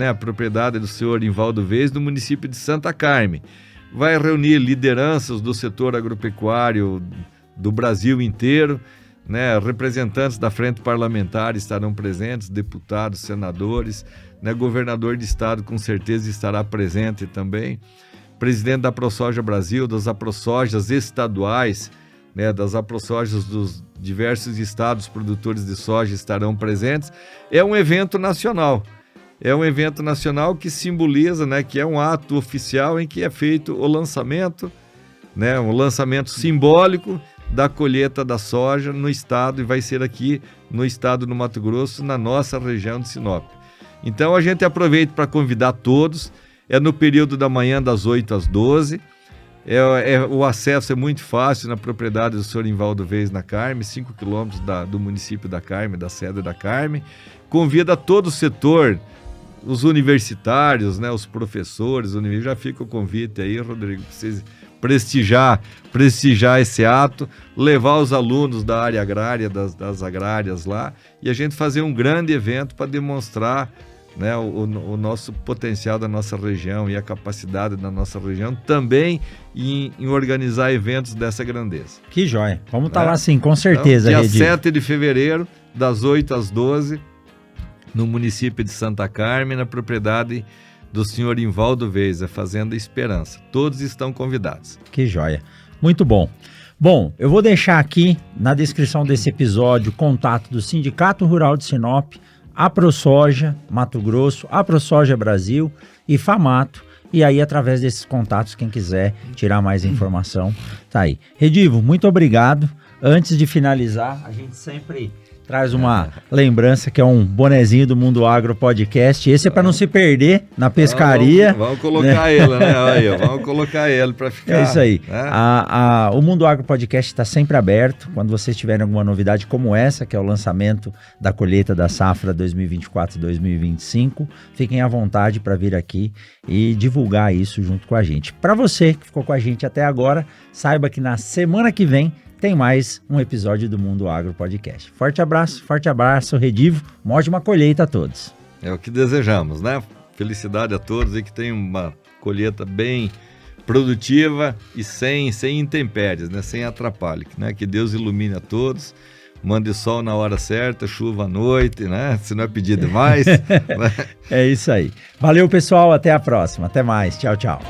a propriedade do senhor Invaldo Veiz, no município de Santa Carme. Vai reunir lideranças do setor agropecuário do Brasil inteiro, né? Representantes da frente parlamentar estarão presentes, deputados, senadores, né? Governador de estado com certeza estará presente também, presidente da AproSoja Brasil, das AproSojas estaduais, né? Das AproSojas dos diversos estados produtores de soja estarão presentes. É um evento nacional. É um evento nacional que simboliza, né, que é um ato oficial em que é feito o lançamento, né, um lançamento simbólico da colheita da soja no estado, e vai ser aqui no estado do Mato Grosso, na nossa região de Sinop. Então a gente aproveita para convidar todos, é no período da manhã das 8 às 12, o acesso é muito fácil na propriedade do senhor Invaldo Veiz na Carme, 5 quilômetros do município da Carme, da sede da Carme. Convida todo o setor, os universitários, né, os professores, já fica o convite aí, Rodrigo, para vocês prestigiar esse ato, levar os alunos da área agrária, das agrárias lá, e a gente fazer um grande evento para demonstrar, né, o nosso potencial da nossa região e a capacidade da nossa região também em organizar eventos dessa grandeza. Que joia! Vamos estar lá sim, com certeza. Então, dia 7 de fevereiro, das 8 às 12, no município de Santa Carme, na propriedade do senhor Invaldo Veiz, a Fazenda Esperança. Todos estão convidados. Que joia! Muito bom. Bom, eu vou deixar aqui na descrição desse episódio o contato do Sindicato Rural de Sinop, AproSoja Mato Grosso, AproSoja Brasil e FAMATO. E aí, através desses contatos, quem quiser tirar mais informação, tá aí. Redivo, muito obrigado. Antes de finalizar, a gente sempre traz uma lembrança que é um bonezinho do Mundo Agro Podcast. Esse é para não se perder na pescaria. Vamos colocar ele, né? Aí, vamos colocar ele para ficar. É isso aí. Né? O Mundo Agro Podcast está sempre aberto. Quando vocês tiverem alguma novidade como essa, que é o lançamento da colheita da safra 2024-2025, fiquem à vontade para vir aqui e divulgar isso junto com a gente. Para você que ficou com a gente até agora, saiba que na semana que vem tem mais um episódio do Mundo Agro Podcast. Forte abraço, Redivo. Uma ótima colheita a todos. É o que desejamos, né? Felicidade a todos e que tenham uma colheita bem produtiva e sem intempéries, né? Sem atrapalho, né? Que Deus ilumine a todos, mande sol na hora certa, chuva à noite, né? Se não é pedir demais. É isso aí. Valeu, pessoal. Até a próxima. Até mais. Tchau, tchau.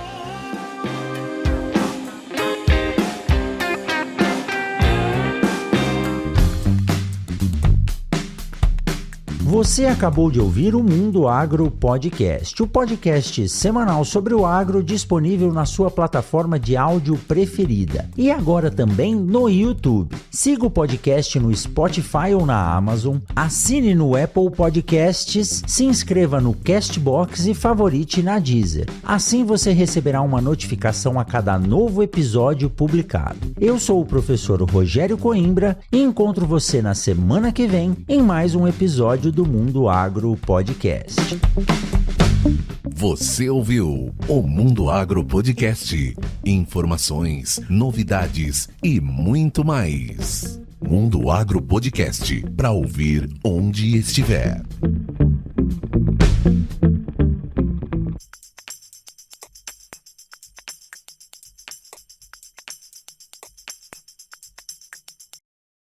Você acabou de ouvir o Mundo Agro Podcast, o podcast semanal sobre o agro disponível na sua plataforma de áudio preferida e agora também no YouTube. Siga o podcast no Spotify ou na Amazon, assine no Apple Podcasts, se inscreva no Castbox e favorite na Deezer. Assim você receberá uma notificação a cada novo episódio publicado. Eu sou o professor Rogério Coimbra e encontro você na semana que vem em mais um episódio do Mundo Agro Podcast. Você ouviu o Mundo Agro Podcast. Informações, novidades e muito mais. Mundo Agro Podcast, para ouvir onde estiver.